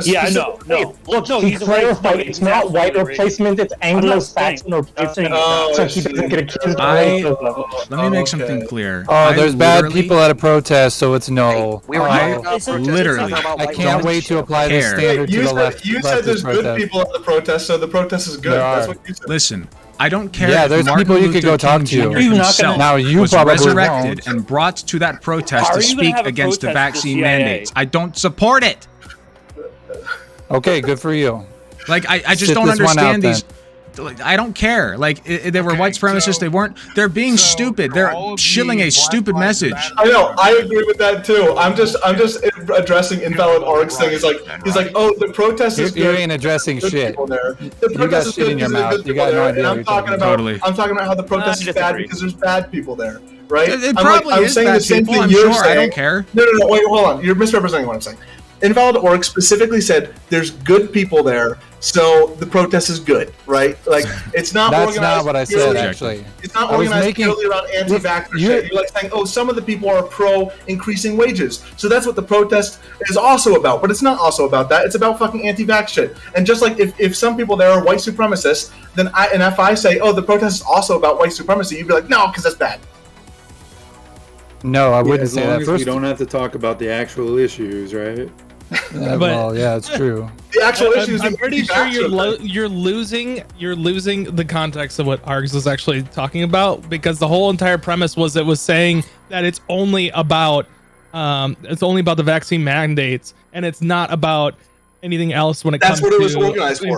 Yeah, I know. No, look, no, He he's clarified it's not white replacement, it's Anglo-Saxon replacement. So he doesn't get accused of Let me make something clear. Oh, there's bad people at a protest, so it's no. We were literally. I can't wait to apply this standard to the left. You said there's good people at the protest, so the protest is good. That's what you said. Listen, I don't care. Yeah, if there's Martin people you Luther could go talk King to. Jr. You're not himself gonna- Now, you was probably resurrected won't. and brought to that protest How to are you gonna speak have a against the protest with the vaccine CIA? mandates. I don't support it. Okay, good for you. Like I just Sit don't this one out, understand these. Like, I don't care. Like they were white supremacists. They weren't. They're being stupid. They're shilling a stupid message. I know. I agree with that too. I'm just addressing invalid args thing. He's like, oh, the protest is You good. ain't addressing Good shit. people there. The You got protest is shit good in your because there's mouth. good You people got no there. idea And what you're talking about. Totally. I'm talking about how the protest is bad disagree. because there's bad people there, right? It probably I'm is saying bad the same people, thing I'm you're sure. saying. I don't care. No, wait, hold on. You're misrepresenting what I'm saying. Invalid org specifically said there's good people there, so the protest is good, right? Like it's not That's organized. not what I said, purely- actually. It's not I was organized making- purely around anti-vaxxer you- shit. You're like saying, oh, some of the people are pro increasing wages, so that's what the protest is also about. But it's not also about that. It's about fucking anti-vax shit. And just like if some people there are white supremacists, then if I say, oh, the protest is also about white supremacy, you'd be like, no, because that's bad. No, I wouldn't as say long that. as First, we don't have to talk about the actual issues, right? well, yeah, it's true. The actual issues. I'm pretty sure you're losing the context of what Args was actually talking about, because the whole entire premise was it was saying that it's only about the vaccine mandates and it's not about anything else when it That's comes what it was to organized for.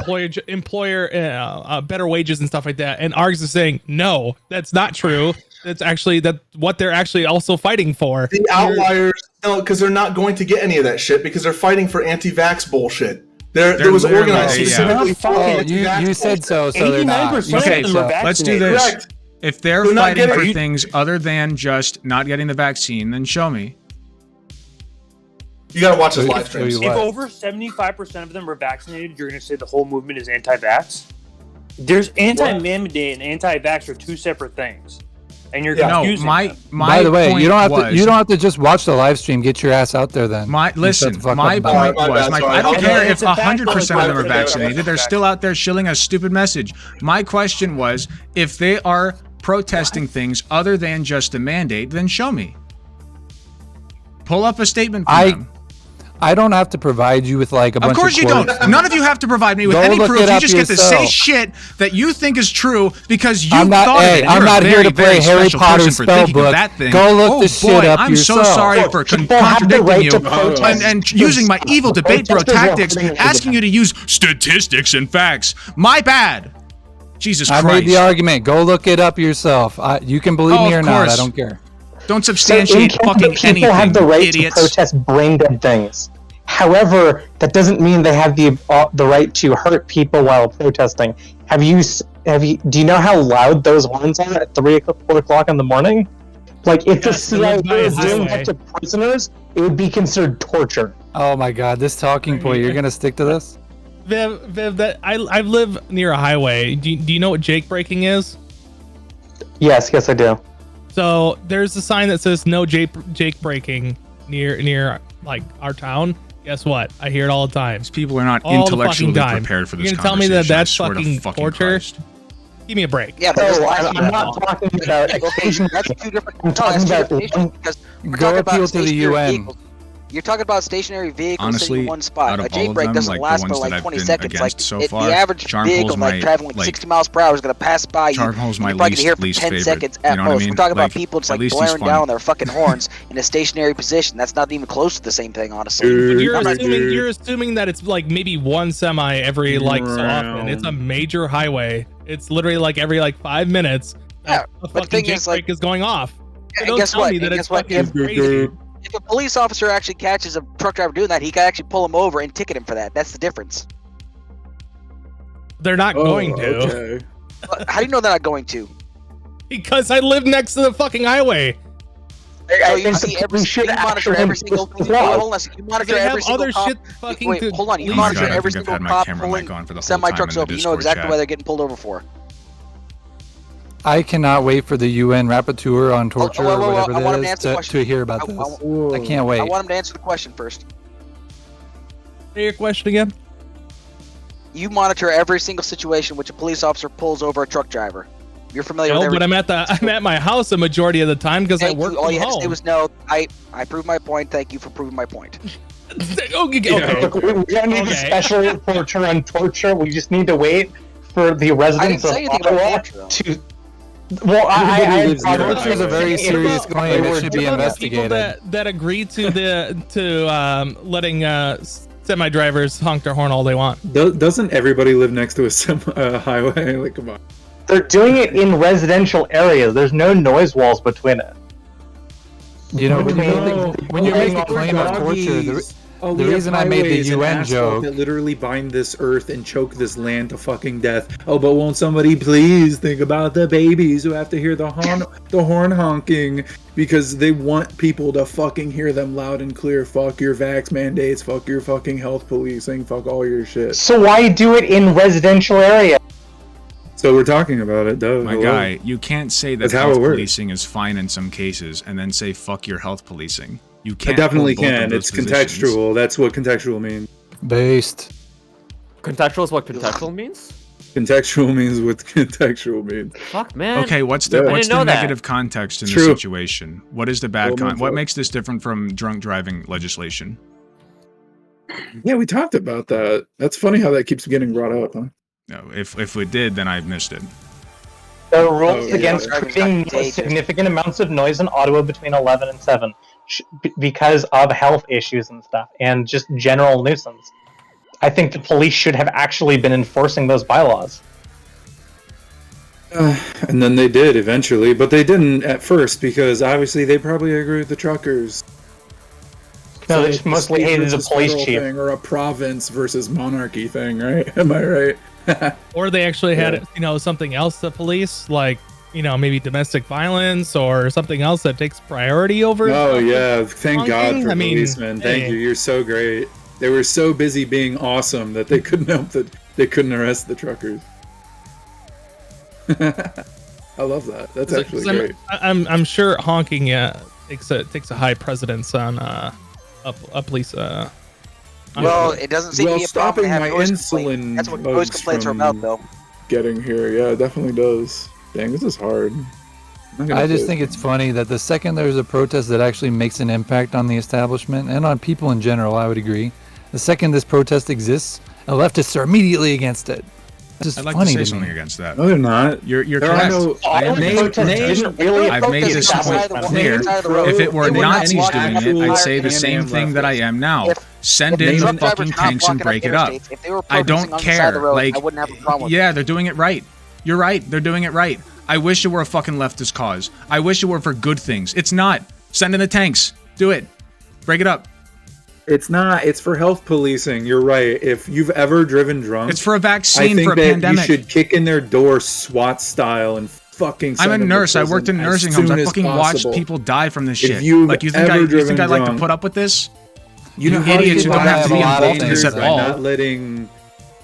employer better wages and stuff like that. And Args is saying no, that's not true. That's actually what they're actually also fighting for. The outliers, no, because they're not going to get any of that shit because they're fighting for anti-vax bullshit. There was literally- organized specifically for Oh, anti-vax you said so, so they're 89% not. You of Okay, said them are so. let's do vaccinated. this. Correct. If they're They're not fighting for getting- things other than just not getting the vaccine, then show me. You gotta watch his So- live so streams. you If what? over 75% of them are vaccinated, you're going to say the whole movement is anti-vax? There's anti-mandate and anti-vax are two separate things, and you're No, confusing my them. By the way, point you don't have was, to. You don't have to just watch the live stream. Get your ass out there then. Listen, Shut the fuck my up about point it. My was, bad, sorry. I don't Okay, care if it's a fact 100% of them are that- vaccinated. They're still out there shilling a stupid message. My question was, if they are protesting things other than just a mandate, then show me. Pull up a statement from them. I don't have to provide you with like a bunch Of course you quotes. don't. None of you have to provide me with Go any look proof. it You up just get to say yourself. shit that you think is true because you I'm not. thought Hey, of it. I'm You're not a here to very, very play Harry special Potter person for spell thinking of book. that thing. Go look oh, this boy, shit up I'm yourself. so sorry for People have the contradicting right you to protest. and using my evil debate bro Protesters are tactics, hurting asking you to use statistics and facts. My bad. Jesus I Christ. made the argument. Go look it up yourself. You can believe Oh, me or of not. course. I don't care. Don't So in substantiate Canada, fucking people anything, have the right idiots. to protest brain-dead things. However, that doesn't mean they have the right to hurt people while protesting. Do you know how loud those horns are at 3 o'clock, 4 o'clock in the morning? Like, if the Yes, they live by CIA a is doing highway. that to prisoners, it would be considered torture. Oh my God, this talking point. You're gonna stick to this? Viv, that I live near a highway. Do you know what Jake breaking is? Yes, I do. So there's a sign that says no Jake breaking near like our town. Guess what? I hear it all the time. These people are not All the intellectually fucking time. prepared for this You're gonna tell me that conversation, I that's swear to fucking torture? Christ. Give me a break. Yeah, but this No, last I'm not talking about Okay, occasionally. that's two different. I'm talking that's two about different issues because we're Go talking about appeal to the stationary UN. vehicles. You're talking about stationary vehicles Honestly, sitting in one spot. out of A all of jailbreak them, doesn't like, the last ones but that like I've 20 been seconds. Like against so far, the average Charm vehicle Pole's like my- traveling like, 60 miles per hour is going to pass by you. Charm Pole's my You're probably going to hear it for least 10 favorite. seconds You at know what I most. mean? We're talking Like, about people just at like least he's blaring fun. down their fucking horns in a stationary position. That's not even close to the same thing, honestly. But you're assuming that it's like maybe one semi every like so often. It's a major highway. It's literally like every like 5 minutes. Yeah, a but the fucking thing is, like, jailbreak is going off. So and don't guess tell what? me that And it's guess what? fucking crazy. If a police officer actually catches a truck driver doing that, he can actually pull him over and ticket him for that. That's the difference. They're not going to. Okay. How do you know they're not going to? Because I live next to the fucking highway. So you see every you monitor every single thing. Hold on a second. You monitor They have every single other cop. shit fucking Wait, to hold on. You police monitor that. every I think single I've had my cop camera mic on for the whole semi time trucks in the over. You know Discord exactly chat. why they're getting pulled over for. I cannot wait for the UN rapporteur on torture whoa, or whoa, whatever I want him to that answer the is question. to hear about this. I can't wait. I want him to answer the question first. Say your question again. You monitor every single situation which a police officer pulls over a truck driver. You're familiar with No, every. but I'm at my house a majority of the time because I Thank work you. All from you had to say home. was no. I proved my point. Thank you for proving my point. Okay. We don't need a special reporter on torture. We just need to wait for the residents of say anything about Ottawa torture, though. to. Well, I torture is a very serious claim. It should be What about the people investigated. that agree to letting semi drivers honk their horn all they want. Doesn't everybody live next to a highway? Like, come on. They're doing it in residential areas. There's no noise walls between it. You know, when you're making a We're claim of torture, doggies. the we have reason I made the highways and UN asphalt joke. that literally bind this earth and choke this land to fucking death. Oh, but won't somebody please think about the babies who have to hear the horn honking because they want people to fucking hear them loud and clear. Fuck your vax mandates. Fuck your fucking health policing. Fuck all your shit. So why do it in residential areas? So we're talking about it, though. My guy, you can't say that That's how health it works. policing is fine in some cases and then say fuck your health policing. You I can't. definitely hold both of can. those It's positions. contextual. That's what contextual means. Based. Contextual is what contextual means? Contextual means what contextual means. Fuck, man. Okay, what's I the didn't know that. negative context in True. the situation? What is the bad Well, what makes this different from drunk driving legislation? Yeah, we talked about that. That's funny how that keeps getting brought up, huh? No, if we did, then I've missed it. There are rules yeah. against creating significant amounts of noise in Ottawa between 11 and 7 because of health issues and stuff, and just general nuisance. I think the police should have actually been enforcing those bylaws. And then they did eventually, but they didn't at first because obviously they probably agree with the truckers. No, they it's just a mostly state hated the versus police federal chief. thing, or a province versus monarchy thing, right? Am I right? Or they actually had, Yeah. something else to police, like, maybe domestic violence or something else that takes priority over. Oh yeah, thank God honking? for I mean, policemen. Thank hey. you. You're so great. They were so busy being awesome that they couldn't help that they couldn't arrest the truckers. I love that. That's actually great. I'm sure honking takes a high precedence on a police. Well, it doesn't seem to be a problem stopping to have my noise insulin complaints. That's what noise bugs complaints are from about, though. Getting here, yeah, it definitely does. Dang, this is hard. I just think it's funny that the second there's a protest that actually makes an impact on the establishment and on people in general, I would agree. The second this protest exists, the leftists are immediately against it. It's just I'd like funny to say to something me. against that. No, they're not. You're There are correct. no- I've made this point clear. If it were Nazis doing it, I'd say the same thing that I am now. Send in the fucking tanks and break it up. I don't care. Like, yeah, they're doing it right. You're right. They're doing it right. I wish it were a fucking leftist cause. I wish it were for good things. It's not. Send in the tanks. Do it. Break it up. It's not. It's for health policing. You're right. If you've ever driven drunk, It's for a vaccine, I think for a that pandemic. you should kick in their door SWAT style and fucking. I'm send a them to nurse. I prison worked in as nursing homes. soon I as fucking possible. watched people die from this If shit. you've Like, you think ever I'd driven like to drunk- put up with this? You know, idiots who don't have to be involved in this at all. Not letting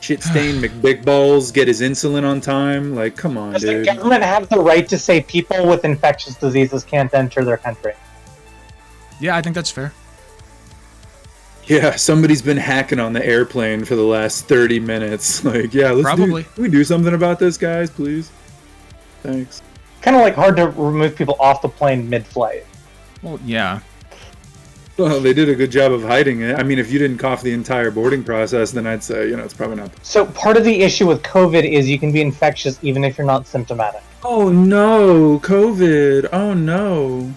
shit-stained McBigballs get his insulin on time. Like, come on, Does the dude. government have the right to say people with infectious diseases can't enter their country? Yeah, I think that's fair. Yeah, somebody's been hacking on the airplane for the last 30 minutes. Like, yeah, Probably. can we do something about this, guys, please? Thanks. Kind of like hard to remove people off the plane mid-flight. Well, yeah. Well, they did a good job of hiding it. I mean, if you didn't cough the entire boarding process, then I'd say, it's probably not. So part of the issue with COVID is you can be infectious even if you're not symptomatic. Oh no, COVID. Oh no.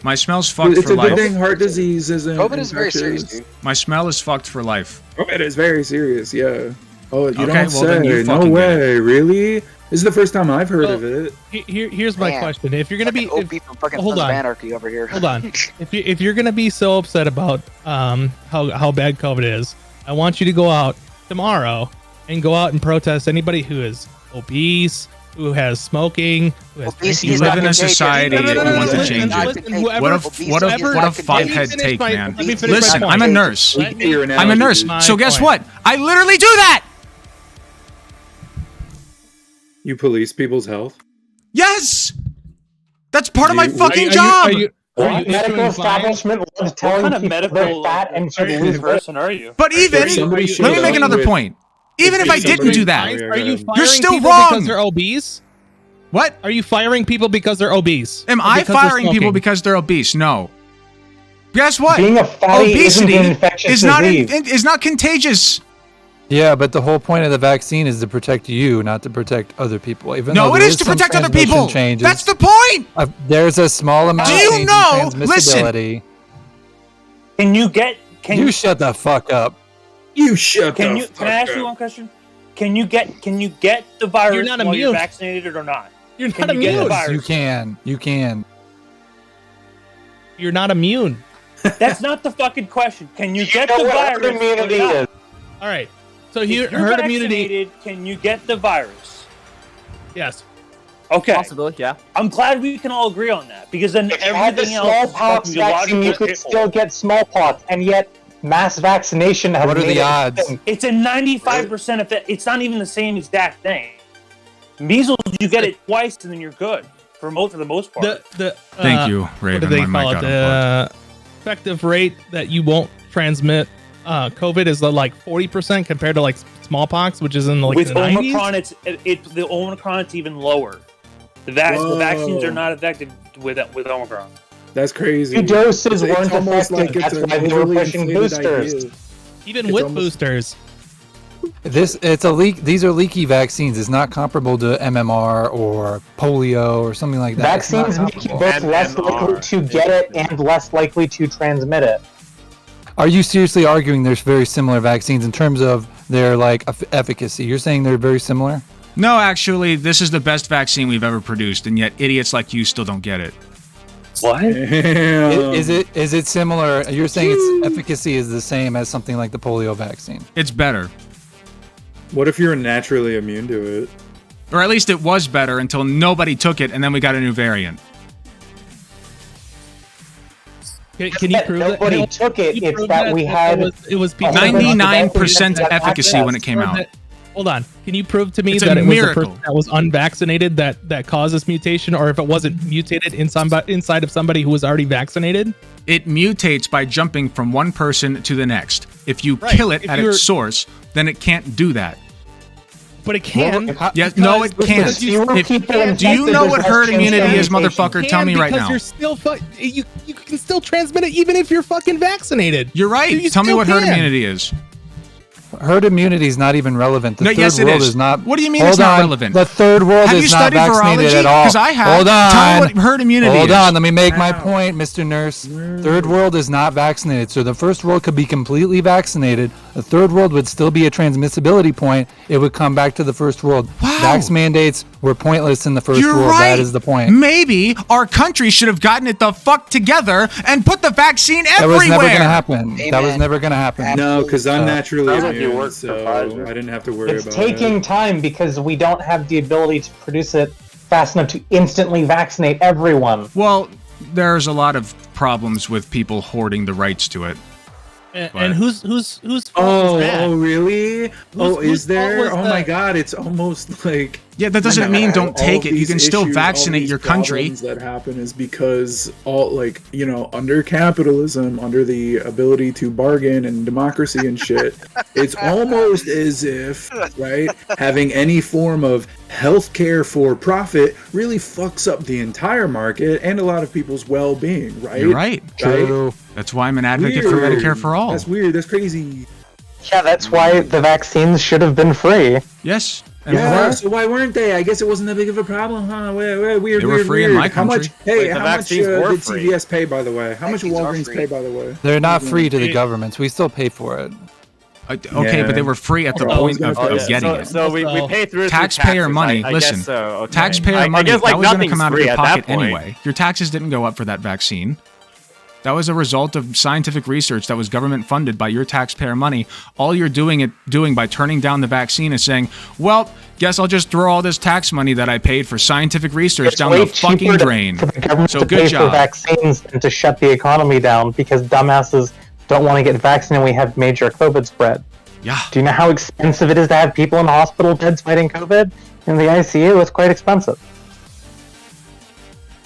My smell's fucked It's for a life. good thing heart disease isn't COVID is very infectious. serious, dude. My smell is fucked for life. COVID is very serious, yeah. Oh, you Okay, don't well, say. then you No fucking get way, really? This is the first time I've heard of it. Here's my Man. question: if you're gonna be, OP from fucking hold Sons of on. Anarchy over here. hold on, if you're gonna be so upset about how bad COVID is, I want you to go out tomorrow and go out and protest anybody who is obese, who has smoking, who has Obesity You is live not in a contagious. society No, no, that no, no, wants to listen, change it. listen, whoever- What a whoever- five-head let me take, finish man. let me finish Listen, my I'm a point. nurse. Let me- I'm a nurse. my So guess point. what? I literally do that. You police people's health? Yes. That's part of my Do you- fucking Are job. you What medical issuing establishment loves What telling kind of people medical they're fat and should lose weight? person are you? But even, If somebody let me showed make up another with- point. Even if I didn't do that, Are you firing you're still people wrong. because they're obese? What? Are you firing people because they're obese? Am Or I because they're firing people smoking? because they're obese? No. Guess what? Being a fatty isn't Obesity an infectious is not disease. is not contagious. Yeah, but the whole point of the vaccine is to protect you, not to protect other people. Even No, though it there is to some protect other transmission people. Changes, That's the point. There's a small amount Do of you change in know- listen. transmissibility. Can you get? Can You shut the fuck up. You shut Can the you? fuck Can I ask you up. one question? Can you get the virus You're not while you're immune. vaccinated or not? You're Can not you get the immune. virus? You can. You can. You're not immune. That's not the fucking question. Can you get know the what virus? herd immunity or not? is. All right. So If here, you're herd immunity. vaccinated, can you get the virus? Yes. Okay. Possibility, yeah. I'm glad we can all agree on that because then If you had the everything else is smallpox fucking vaccine, you illogical. could still get smallpox, and yet mass vaccination has What are made the it odds? a thing. It's a 95% effect. It's not even the same exact thing. Measles, you get it twice and then you're good for the most part. Thank you, What Raven. do they My call mic it? got unplugged. The effective rate that you won't transmit COVID is like 40% compared to like smallpox, which is in like With the 90s. Omicron, the Omicron it's even lower. The vaccines are not affected with Omicron. That's crazy. Two doses It's weren't almost effective. like it's That's an why they were overly pushing inflated boosters. idea. Even It's with almost- boosters. It's a leak. These are leaky vaccines. It's not comparable to MMR or polio or something like that. It's not Vaccines make you comparable. both less likely to get it and less likely to transmit it. Are you seriously arguing there's very similar vaccines in terms of their like efficacy? You're saying they're very similar? No, actually, this is the best vaccine we've ever produced, and yet idiots like you still don't get it. What? Is it similar? You're saying its efficacy is the same as something like the polio vaccine? It's better. What if you're naturally immune to it? Or at least it was better until nobody took it, and then we got a new variant. Can you prove that? Nobody No, took can it. you It's prove that we had it was people. 99% efficacy when it came out. Hold on. Can you prove to me It's a that it was the miracle. person that was unvaccinated that caused this mutation, or if it wasn't mutated inside of somebody who was already vaccinated? It mutates by jumping from one person to the next. If you Right. kill it If at you're- its source, then it can't do that. But it can. Yes, no, it can't. because you- If- people do you infected, know there's what less herd chance immunity of is, mutation. motherfucker? Tell me right because now. you're still you can still transmit it even if you're fucking vaccinated. You're right. You Tell me still what herd can. immunity is. Herd immunity is not even relevant. The No, third yes, it world is. is not. What do you mean Hold it's not on. relevant? The third world Have is you not studied vaccinated virology? at all. 'Cause I have. Hold on. Tell me what herd immunity Hold is. on. Let me make my point, Mr. Nurse. Third world is not vaccinated. So the first world could be completely vaccinated. The third world would still be a transmissibility point. It would come back to the first world. Wow. Vax mandates were pointless in the 1st You're world. right. That is the point. Maybe our country should have gotten it the fuck together and put the vaccine That everywhere. was never going to happen. Amen. That was never going to happen. No, because I'm naturally Sounds like you immune, work for so Pfizer. I didn't have to worry It's about taking it. time because we don't have the ability to produce it fast enough to instantly vaccinate everyone. Well, there's a lot of problems with people hoarding the rights to it. And who's fault Oh, was that? oh, really? Whose Is fault there? was Oh my that? God! It's almost like Yeah, that doesn't mean don't take it. You these can still issues, vaccinate all your these country. problems that happen is because under capitalism, under the ability to bargain and democracy and shit, it's almost as if, right, having any form of healthcare for profit really fucks up the entire market and a lot of people's well-being, right? You're right. True. That's why I'm an advocate for Medicare for all. That's weird. That's crazy. Yeah, that's why the vaccines should have been free. Yes. So why weren't they? I guess it wasn't that big of a problem, huh? Weird. They were free in my How much? country. Hey, Wait, how much vaccines were did free. CVS pay, by the way? How much did Vaccines are Walgreens free. pay, by the way? They're not free to the governments. We still pay for it. Okay, Yeah. but they were free at the I was point of, gonna of say- getting so, it. so we pay through Taxpayer taxes. money. I Listen, guess so. Okay. taxpayer money. I guess like that was going to nothing's come out of free your at that pocket point. anyway. Your taxes didn't go up for that vaccine. That was a result of scientific research that was government funded by your taxpayer money. All you're doing by turning down the vaccine is saying, well, guess I'll just throw all this tax money that I paid for scientific research It's down way the fucking cheaper drain. for the government So to good pay for job. vaccines and to shut the economy down because dumbasses don't want to get vaccinated when we have major COVID spread. Yeah. Do you know how expensive it is to have people in hospital beds fighting COVID? In the ICU, it's quite expensive.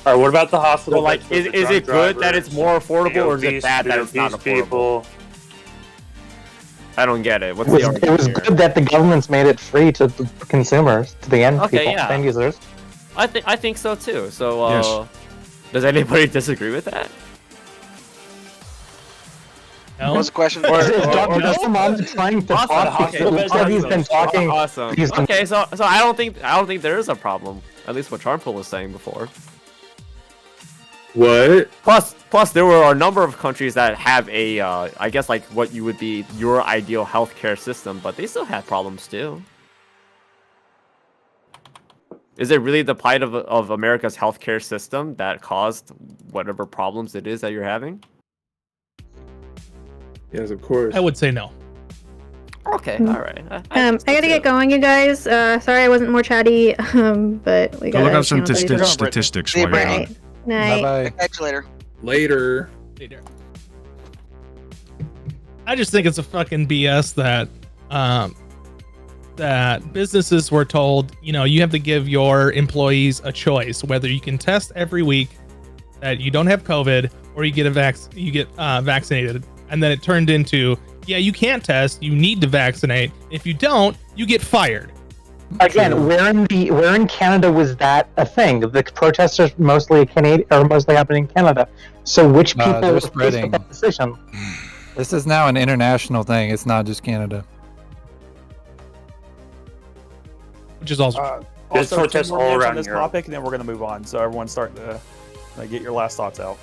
All right, what about the hospital? So, like, beds is for the it drunk good that it's more affordable, or is it bad that it's not affordable? People. I don't get it. What's It was, the it argument was here? good that the government's made it free to the consumers, to the end Okay, people, yeah. end users. I think so too. So, Yes. does anybody disagree with that? No? What was the question? Is Dr. Hasan trying to talk? Okay, Because he's been talking. Awesome. he's been- Okay, so I don't think there is a problem. At least what Charmpool was saying before. What? Plus, there were a number of countries that have a, I guess like what you would be your ideal healthcare system, but they still have problems too. Is it really the plight of America's healthcare system that caused whatever problems it is that you're having? Yes, of course. I would say no. Okay, all right. I gotta get going, you guys. Sorry I wasn't more chatty, but we Go gotta look up some channel these. statistics See you, while you're Brittany. gone. Night. Bye-bye. Catch you later. Later. I just think it's a fucking BS that that businesses were told, you have to give your employees a choice whether you can test every week that you don't have COVID or you get vaccinated, and then it turned into, yeah, you can't test, you need to vaccinate. If you don't, you get fired. Again, where in Canada was that a thing? The protests are mostly happening in Canada. So which people they're were faced spreading. with that decision? This is now an international thing. It's not just Canada. Which is also There's Also, 2 protests more all minutes on around this Europe. topic, and then we're going to move on. So everyone's starting to get your last thoughts out.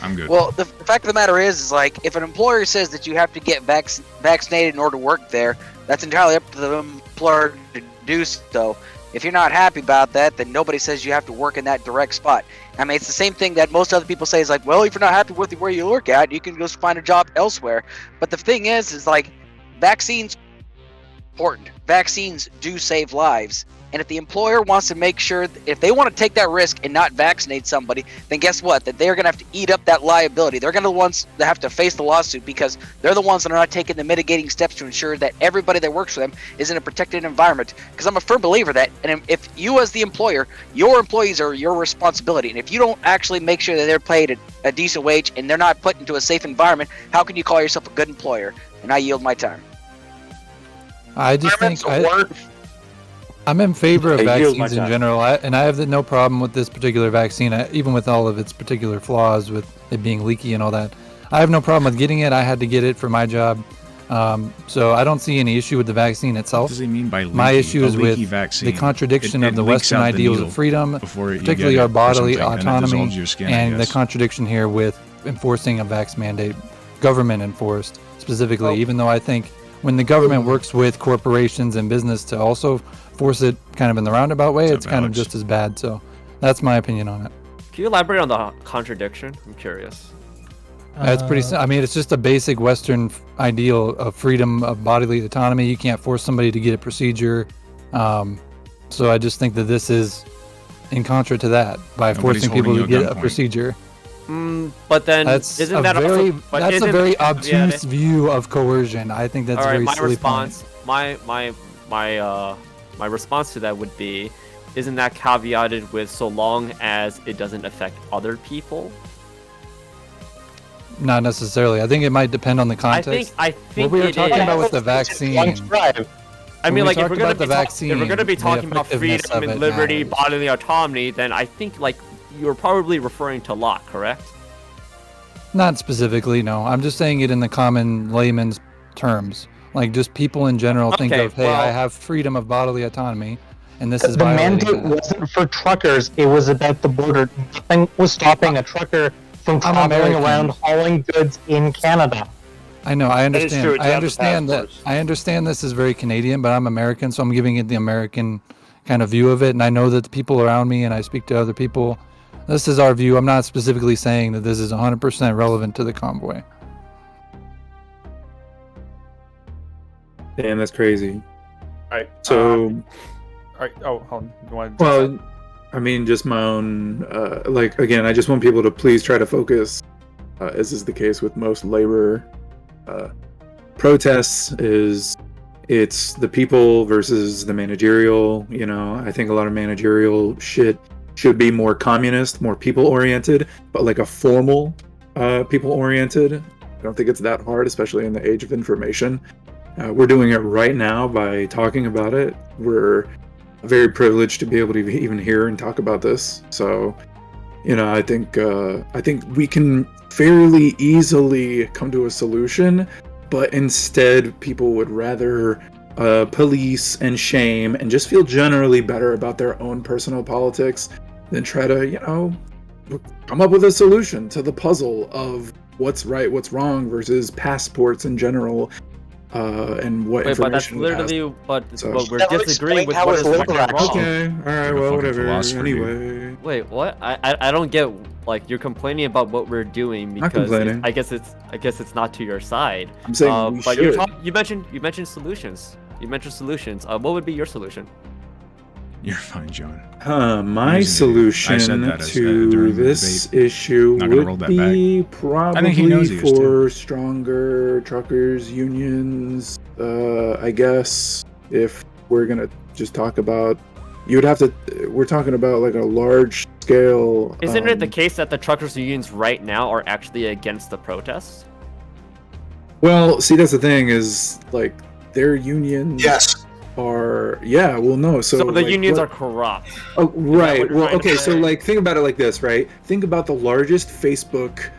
I'm good. Well, the fact of the matter is like if an employer says that you have to get vaccinated in order to work there, that's entirely up to the employer to do so. If you're not happy about that, then nobody says you have to work in that direct spot. I mean, it's the same thing that most other people say is like, well, if you're not happy with where you work at, you can go find a job elsewhere. But the thing is like, vaccines important. Vaccines do save lives. And if the employer wants to make sure, if they want to take that risk and not vaccinate somebody, then guess what? That they're going to have to eat up that liability. They're going to be the ones that have to face the lawsuit because they're the ones that are not taking the mitigating steps to ensure that everybody that works for them is in a protected environment. Because I'm a firm believer that, and if you as the employer, your employees are your responsibility. And if you don't actually make sure that they're paid a decent wage and they're not put into a safe environment, how can you call yourself a good employer? And I yield my time. I just think I'm in favor of Hey, yield my vaccines in time. general, and I have no problem with this particular vaccine, even with all of its particular flaws, with it being leaky and all that. I have no problem with getting it. I had to get it for my job, so I don't see any issue with the vaccine itself. What does he mean by leaky? My issue A is leaky with vaccine. the contradiction It of the leaks Western out the ideals needle of freedom, before you particularly get our it or bodily something, and it autonomy, dissolves your skin, I and the guess. contradiction here with enforcing a vax mandate, government enforced specifically, even though I think when the government works with corporations and business to also force it kind of in the roundabout way, it's kind of just as bad. So that's my opinion on it. Can you elaborate on the contradiction? I'm curious. It's pretty. I mean, it's just a basic Western ideal of freedom of bodily autonomy. You can't force somebody to get a procedure. So I just think that this is in contra to that by Nobody's forcing people holding to you at get a gunpoint. procedure. But then That's isn't a that very also, but that's a isn't- very yeah, obtuse view of coercion. I think that's all right, very my silly response, point. my my response to that would be, isn't that caveated with so long as it doesn't affect other people? Not necessarily. I think it might depend on the context. I think what we were it talking is. about with the vaccine. I mean, like, if we're gonna be the talking about effectiveness freedom of and it liberty, matters. bodily autonomy, then I think, like, you're probably referring to Locke, correct? Not specifically, no. I'm just saying it in the common layman's terms. Like, just people in general think Okay, of, hey, well- I have freedom of bodily autonomy, and this is The violating mandate that. wasn't for truckers, it was about the border. Nothing was stopping a trucker from traveling American. around hauling goods in Canada. I know, I That is understand. true, it's I about the understand that. passports. I understand this is very Canadian, but I'm American, so I'm giving it the American kind of view of it. And I know that the people around me, and I speak to other people. This is our view. I'm not specifically saying that this is 100% relevant to the convoy. Damn, that's crazy. All right. So, all right. Oh, hold on. You want to well, I mean, just my own. Like, again, I just want people to please try to focus, as is the case with most labor protests. It's the people versus the managerial. You know, I think a lot of managerial shit should be more communist, more people oriented, but like a formal people oriented. I don't think it's that hard, especially in the age of information. We're doing it right now by talking about it. We're very privileged to be able to even hear and talk about this. So, you know, I think we can fairly easily come to a solution, but instead people would rather police and shame and just feel generally better about their own personal politics than try to, you know, come up with a solution to the puzzle of what's right, what's wrong versus passports in general. And what Wait, but that's information it has. literally, but So- we're Never disagreeing with explained how what it's is right labor and wrong. Okay, all right, Like a well, fucking whatever. philosopher, dude. Anyway, Wait, what? I don't get, like, you're complaining about what we're doing Not because complaining. I guess it's not to your side. I'm saying we but should. you mentioned solutions. You mentioned solutions. What would be your solution? You're fine, John. My Using it. I said solution that as, to during the this debate. issue Not gonna roll would that back. be I think he knows probably he is, too. for stronger truckers unions. I guess if we're gonna just talk about, you would have to. We're talking about like a large scale. Isn't it the case that the truckers unions right now are actually against the protests? Well, see, that's the thing is like their unions. Yes. Are well no So the like, unions what- are corrupt. Oh, what you're right. Well, trying to okay. So, say? like, think about it like this, right? Think about the largest Facebook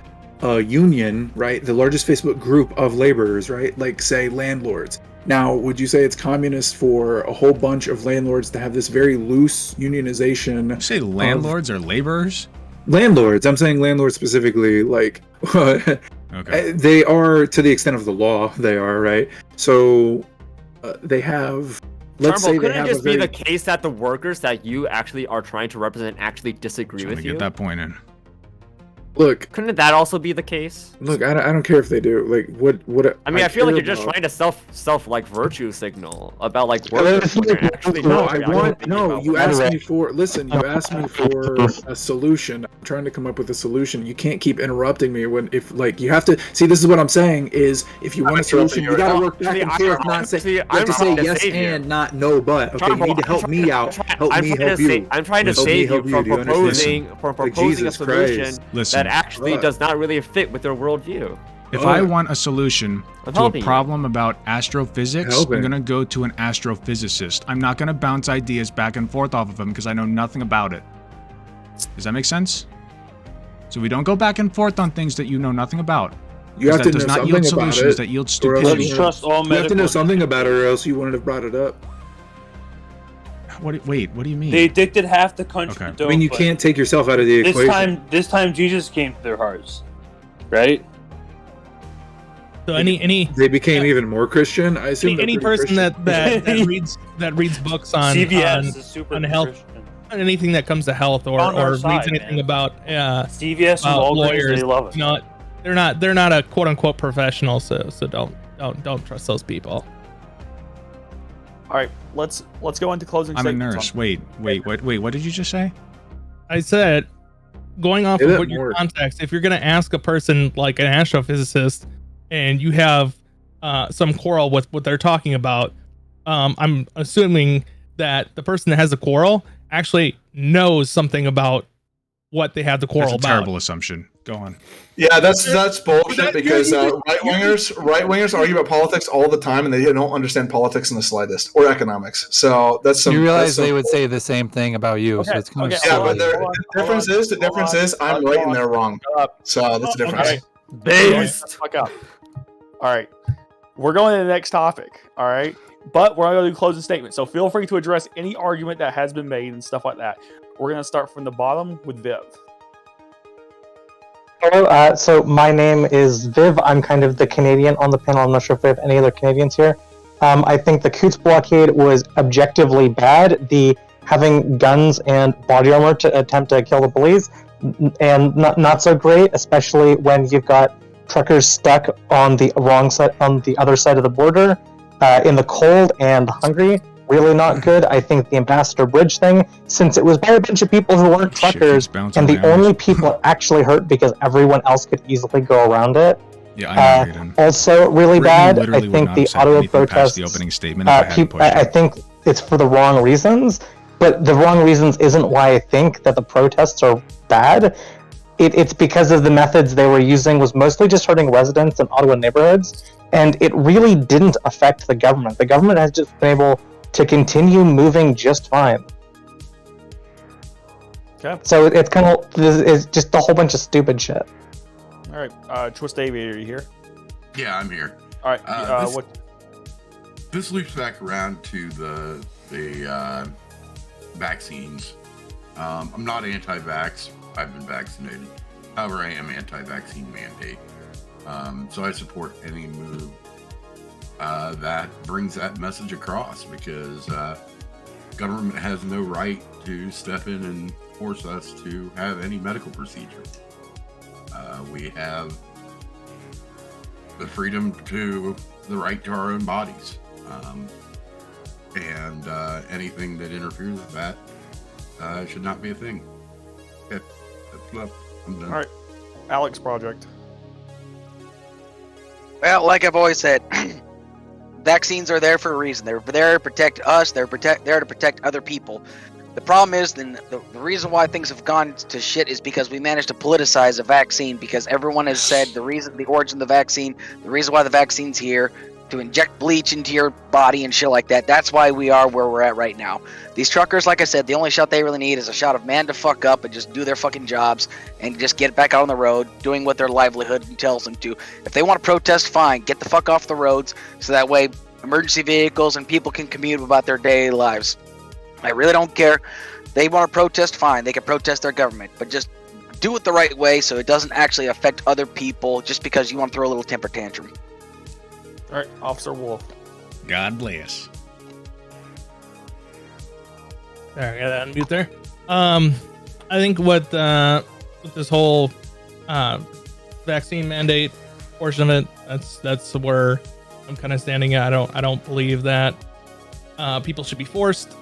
union, right? The largest Facebook group of laborers, right? Like, say, landlords. Now, would you say it's communist for a whole bunch of landlords to have this very loose unionization? You say landlords or laborers? Landlords. I'm saying landlords specifically. Like, Okay. they are to the extent of the law. They are right. So they have. Let's say Turnbull, they couldn't have it just a very, be the case that the workers that you actually are trying to represent actually disagree Trying to with get you? that point in. look. Couldn't that also be the case? Look, I don't care if they do. Like, what? I mean, I feel like care you're just about- trying to self like virtue signal about like Well, workers. it's when you're like- actually No, not I actually want thinking no. about You what- asked me for. Listen, you asked me for a solution. I'm trying to come up with a solution. You can't keep interrupting me when if like you have to see. This is what I'm saying is if you want a solution, you got to work back and forth. Not say you have to say yes and not no but. Okay, you need to help me out. Help me help you. I'm trying to Help me save you help from Do you understand? proposing a Jesus solution Christ. Listen. that actually Fuck. does not really fit with their worldview. If Oh. I want a solution I'm to a helping you. problem about astrophysics, Helping. I'm going to go to an astrophysicist. I'm not going to bounce ideas back and forth off of him because I know nothing about it. Does that make sense? So we don't go back and forth on things that you know nothing about. You have that to does know not something yield about solutions it. that yield or else stupidity. Let's trust all You have to know medical- something about it, or else you wouldn't have brought it up. Wait, what do you mean? They addicted half the country Okay. to dope. I mean, you but can't take yourself out of the equation. This time Jesus came to their hearts, right? So any They became even more Christian. I assume any they're pretty person Christian. that reads books on CVS is super on health, Christian. on anything that comes to health or On our reads side, anything man. about CVS and about Walgreens, lawyers, they love it. they're not a quote unquote professional. So don't trust those people. All right, let's go into closing I'm a statements. nurse. Wait, what did you just say? I said, going off Say of that what your more. context, if you're going to ask a person like an astrophysicist and you have some quarrel with what they're talking about, I'm assuming that the person that has the quarrel actually knows something about what they have the quarrel That's a about. terrible assumption. Go on. Yeah, that's bullshit because right-wingers argue about politics all the time and they don't understand politics in the slightest or economics. So that's some. You realize that's some they would say the same thing about you, so it's kind of Yeah, but silly. the difference is I'm right and they're wrong. So that's the difference. Okay. Based. Fuck up. All right. We're going to the next topic. All right. But we're going to do closing statements. So feel free to address any argument that has been made and stuff like that. We're going to start from the bottom with Viv. Hello, so my name is Viv. I'm kind of the Canadian on the panel. I'm not sure if we have any other Canadians here. I think the Coots blockade was objectively bad. The having guns and body armor to attempt to kill the police, and not so great, especially when you've got truckers stuck on the wrong side, on the other side of the border, in the cold and hungry. Really not good. I think the Ambassador Bridge thing, since it was by a bunch of people who weren't truckers, and the only people actually hurt because everyone else could easily go around it. Yeah, I know. Also, really bad. I think the Ottawa protests. The opening statement. I think it's for the wrong reasons, but the wrong reasons isn't why I think that the protests are bad. It's because of the methods they were using was mostly just hurting residents in Ottawa neighborhoods, and it really didn't affect the government. The government has just been able to continue moving just fine. Okay. So it's kind of it's just a whole bunch of stupid shit. All right, Twist Aviator, are you here? Yeah, I'm here. All right. This loops back around to the vaccines. I'm not anti-vax. I've been vaccinated. However, I am anti-vaccine mandate. So I support any move that brings that message across, because government has no right to step in and force us to have any medical procedure. We have the freedom to the right to our own bodies, and anything that interferes with that should not be a thing. Okay, that's enough. I'm done. All right, Alex Project. Well, like I've always said, vaccines are there for a reason. They're there to protect us. They're there to protect other people. The problem is, then the reason why things have gone to shit is because we managed to politicize a vaccine, because everyone has said the origin of the vaccine, the reason why the vaccine's here, to inject bleach into your body and shit like that. That's why we are where we're at right now. These truckers, like I said, the only shot they really need is a shot of man to fuck up and just do their fucking jobs and just get back out on the road, doing what their livelihood tells them to. If they want to protest, fine, get the fuck off the roads, so that way emergency vehicles and people can commute about their daily lives. I really don't care. They want to protest, fine, they can protest their government, but just do it the right way so it doesn't actually affect other people just because you want to throw a little temper tantrum. All right, Officer Wolf. God bless. All right, got unmute there. I think with this whole vaccine mandate portion of it, that's where I'm kind of standing at. I don't believe that people should be forced.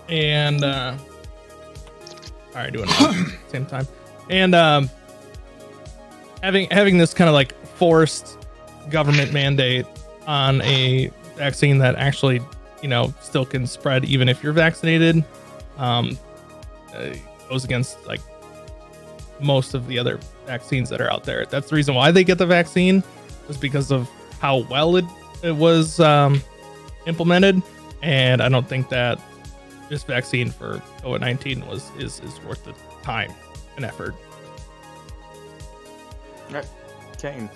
And all right, doing it at the same time. And having this kind of like forced government mandate on a vaccine that actually, still can spread even if you're vaccinated, goes against like most of the other vaccines that are out there. That's the reason why they get the vaccine, was because of how well it was implemented, and I don't think that this vaccine for COVID-19 is worth the time and effort. All right, Kane.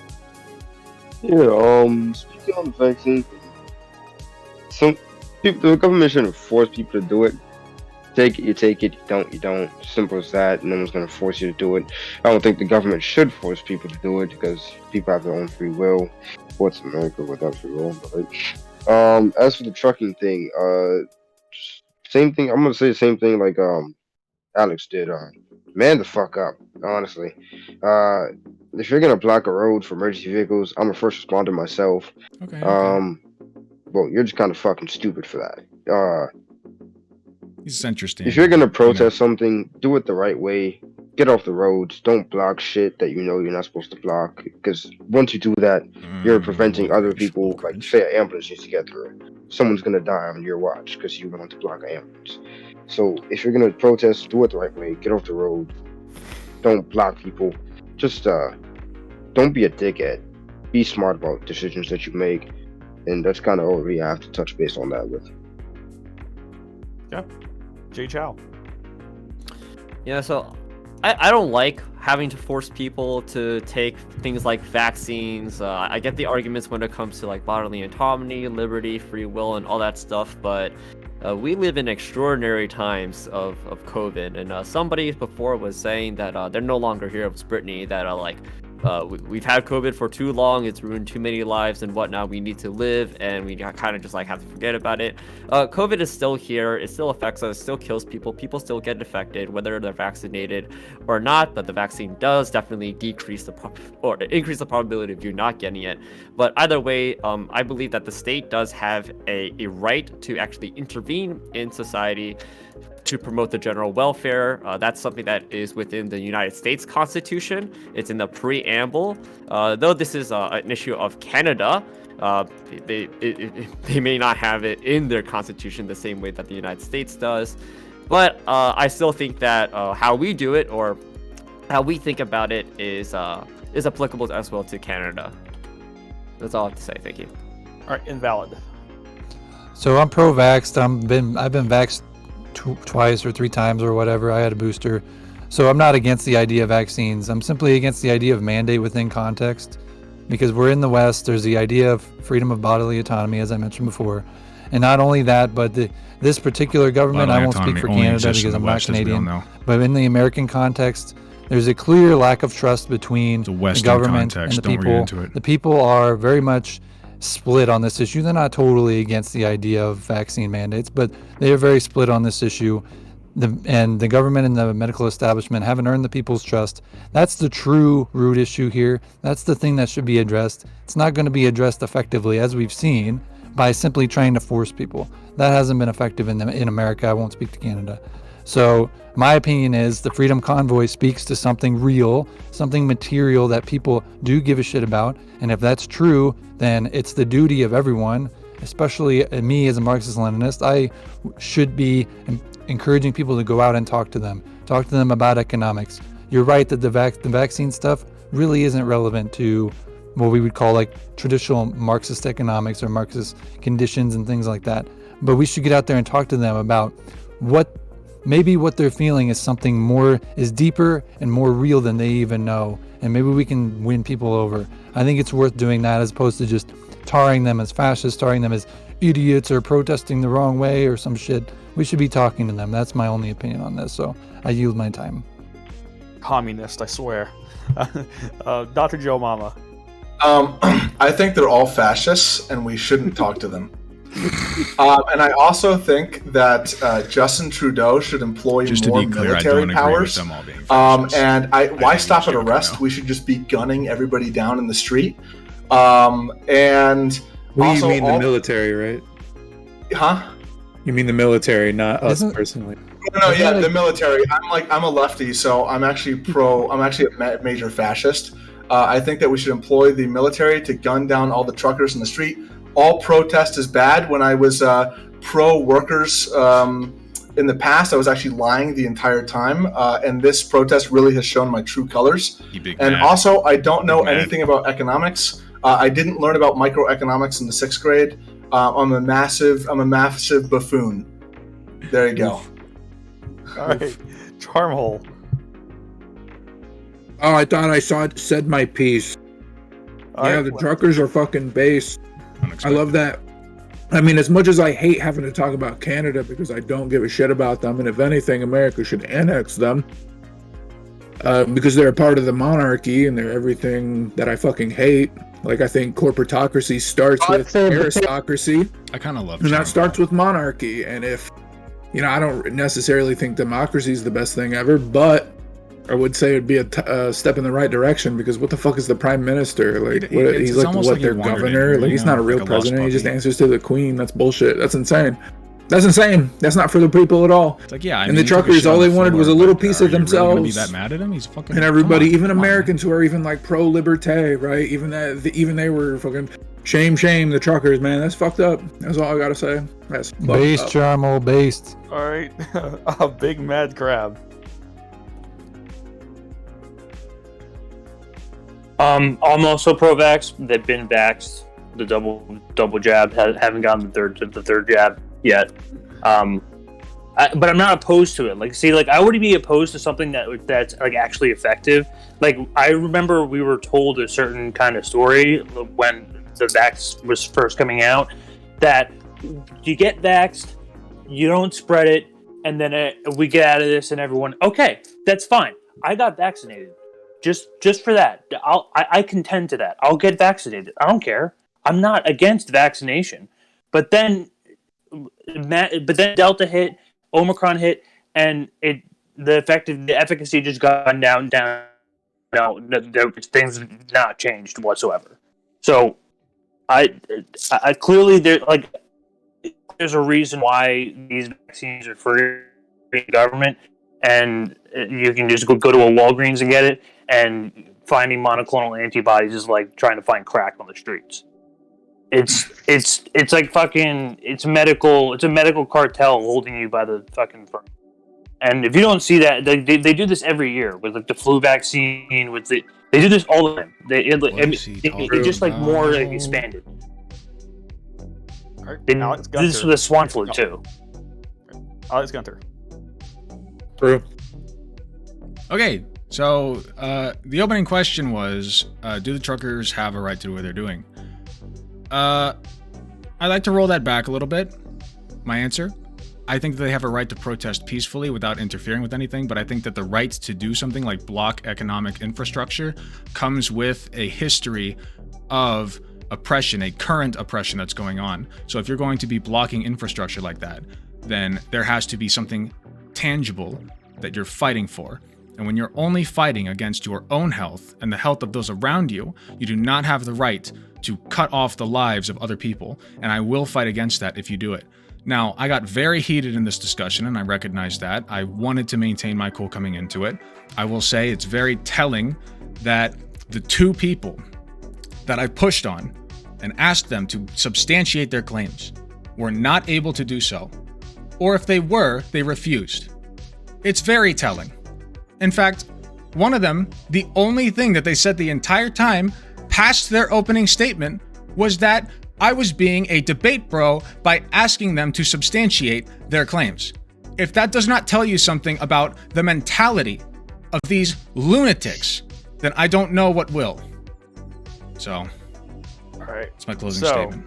Yeah, speaking on the vaccine, some people, the government shouldn't force people to do it. Take it, you take it. You don't, you don't. Simple as that. No one's gonna force you to do it. I don't think the government should force people to do it, because people have their own free will. What's America without free will? Right? As for the trucking thing, same thing. I'm gonna say the same thing like Alex did. Man the fuck up, honestly. If you're gonna block a road for emergency vehicles, I'm a first responder myself. Okay. Well, you're just kind of fucking stupid for that. He's interesting. If you're gonna protest something, do it the right way. Get off the roads. Don't block shit that you know you're not supposed to block. Because once you do that, you're preventing other people, like say an ambulance needs to get through. someone's gonna die on your watch because you want to block an ambulance. So if you're gonna protest, do it the right way. Get off the road. Don't block people. Just don't be a dickhead. Be smart about decisions that you make, and that's kind of all we have to touch base on that with. Yeah, Jay Chow. Yeah, so I don't like having to force people to take things like vaccines. I get the arguments when it comes to like bodily autonomy, liberty, free will, and all that stuff, but we live in extraordinary times of COVID, and somebody before was saying that they're no longer here. It was Brittany, that we've had COVID for too long, it's ruined too many lives and whatnot, we need to live, and we kind of just like have to forget about it. COVID is still here, it still affects us, it still kills people still get infected, whether they're vaccinated or not, but the vaccine does definitely increase the probability of you not getting it. But either way, I believe that the state does have a right to actually intervene in society to promote the general welfare. That's something that is within the United States Constitution. It's in the preamble. Though this is an issue of Canada, they may not have it in their constitution the same way that the United States does. But I still think that how we do it, or how we think about it, is applicable as well to Canada. That's all I have to say. Thank you. All right, invalid. So I'm pro-vaxxed. I've been vaxxed twice or 3 times or whatever. I had a booster. So I'm not against the idea of vaccines. I'm simply against the idea of mandate within context, because we're in the West. There's the idea of freedom of bodily autonomy, as I mentioned before. And not only that, but this particular government, I won't speak for Canada because I'm not Canadian, but in the American context, there's a clear lack of trust between the government and the people. The people are very much split on this issue. They're not totally against the idea of vaccine mandates, but they are very split on this issue. And the government and the medical establishment haven't earned the people's trust. That's the true root issue here. That's the thing that should be addressed. It's not going to be addressed effectively, as we've seen, by simply trying to force people. That hasn't been effective in America. I won't speak to Canada. So my opinion is the Freedom Convoy speaks to something real, something material that people do give a shit about. And if that's true, then it's the duty of everyone, especially me as a Marxist-Leninist. I should be encouraging people to go out and talk to them about economics. You're right that the vaccine stuff really isn't relevant to what we would call like traditional Marxist economics or Marxist conditions and things like that. But we should get out there and talk to them about what they're feeling is deeper and more real than they even know. And maybe we can win people over. I think it's worth doing that as opposed to just tarring them as fascists, tarring them as idiots or protesting the wrong way or some shit. We should be talking to them. That's my only opinion on this. So I yield my time. Communist, I swear. Dr. Joe Mama. I think they're all fascists and we shouldn't talk to them. And I also think that Justin Trudeau should employ more military powers. Why stop at arrest? We should just be gunning everybody down in the street. And you mean the military, right? Huh? You mean the military, not us personally? No, yeah, the military. I'm a lefty, so I'm actually a major fascist. I think that we should employ the military to gun down all the truckers in the street. All protest is bad. When I was pro-workers in the past, I was actually lying the entire time. And this protest really has shown my true colors. And also, I don't know anything about economics. I didn't learn about microeconomics in the 6th grade. I'm a massive buffoon. There you go. All right, Charmhole. Oh, I thought I said my piece. The truckers are fucking base. I love that. I mean, as much as I hate having to talk about Canada because I don't give a shit about them, and if anything, America should annex them because they're a part of the monarchy and they're everything that I fucking hate. Like, I think corporatocracy starts with aristocracy. I kind of love and that starts with monarchy. And if, I don't necessarily think democracy is the best thing ever, but I would say it'd be a step in the right direction because what the fuck is the prime minister? Like, he's like their governor? Like, he's not a real president. He just answers to the queen. That's bullshit. That's insane. That's insane. That's not for the people at all. It's like, yeah, and the truckers, all they wanted was a little piece of themselves. Really gonna be that mad at him? He's fucking. And everybody, even Americans who are even like pro-liberté, right? Even they were fucking Shame the truckers, man. That's fucked up. That's all I gotta say. That's fucked Based, up. Charmo, based. All right, a big mad crab. I'm also pro-vax. They've been vaxxed. The double jab haven't gotten the third jab yet. But I'm not opposed to it. Like, see, like I would be opposed to something that's like actually effective. Like I remember we were told a certain kind of story when the vax was first coming out that you get vaxxed, you don't spread it, and then we get out of this and everyone, okay, that's fine. I got vaccinated. Just for that, I contend to that. I'll get vaccinated. I don't care. I'm not against vaccination. But then Delta hit, Omicron hit, and the efficacy just gone down. No, things have not changed whatsoever. So I clearly there's a reason why these vaccines are free in government, and you can just go to a Walgreens and get it. And finding monoclonal antibodies is like trying to find crack on the streets. It's like fucking it's a medical cartel holding you by the fucking throat. And if you don't see that, they do this every year with like the flu vaccine. They do this all the time. It just like more like expanded. Alex Gunter. This is with the swine flu too. Alex Gunter. True. Okay, so the opening question was, do the truckers have a right to do what they're doing? I'd like to roll that back a little bit. My answer, I think that they have a right to protest peacefully without interfering with anything, but I think that the right to do something like block economic infrastructure comes with a history of oppression, a current oppression that's going on. So if you're going to be blocking infrastructure like that, then there has to be something tangible that you're fighting for. And when you're only fighting against your own health and the health of those around you, you do not have the right to cut off the lives of other people. And I will fight against that if you do it. Now, I got very heated in this discussion, and I recognize that. I wanted to maintain my cool coming into it. I will say it's very telling that the two people that I pushed on and asked them to substantiate their claims were not able to do so. Or if they were, they refused. It's very telling. In fact, one of them, the only thing that they said the entire time past their opening statement was that I was being a debate bro by asking them to substantiate their claims. If that does not tell you something about the mentality of these lunatics, then I don't know what will. So, all right, it's my closing statement.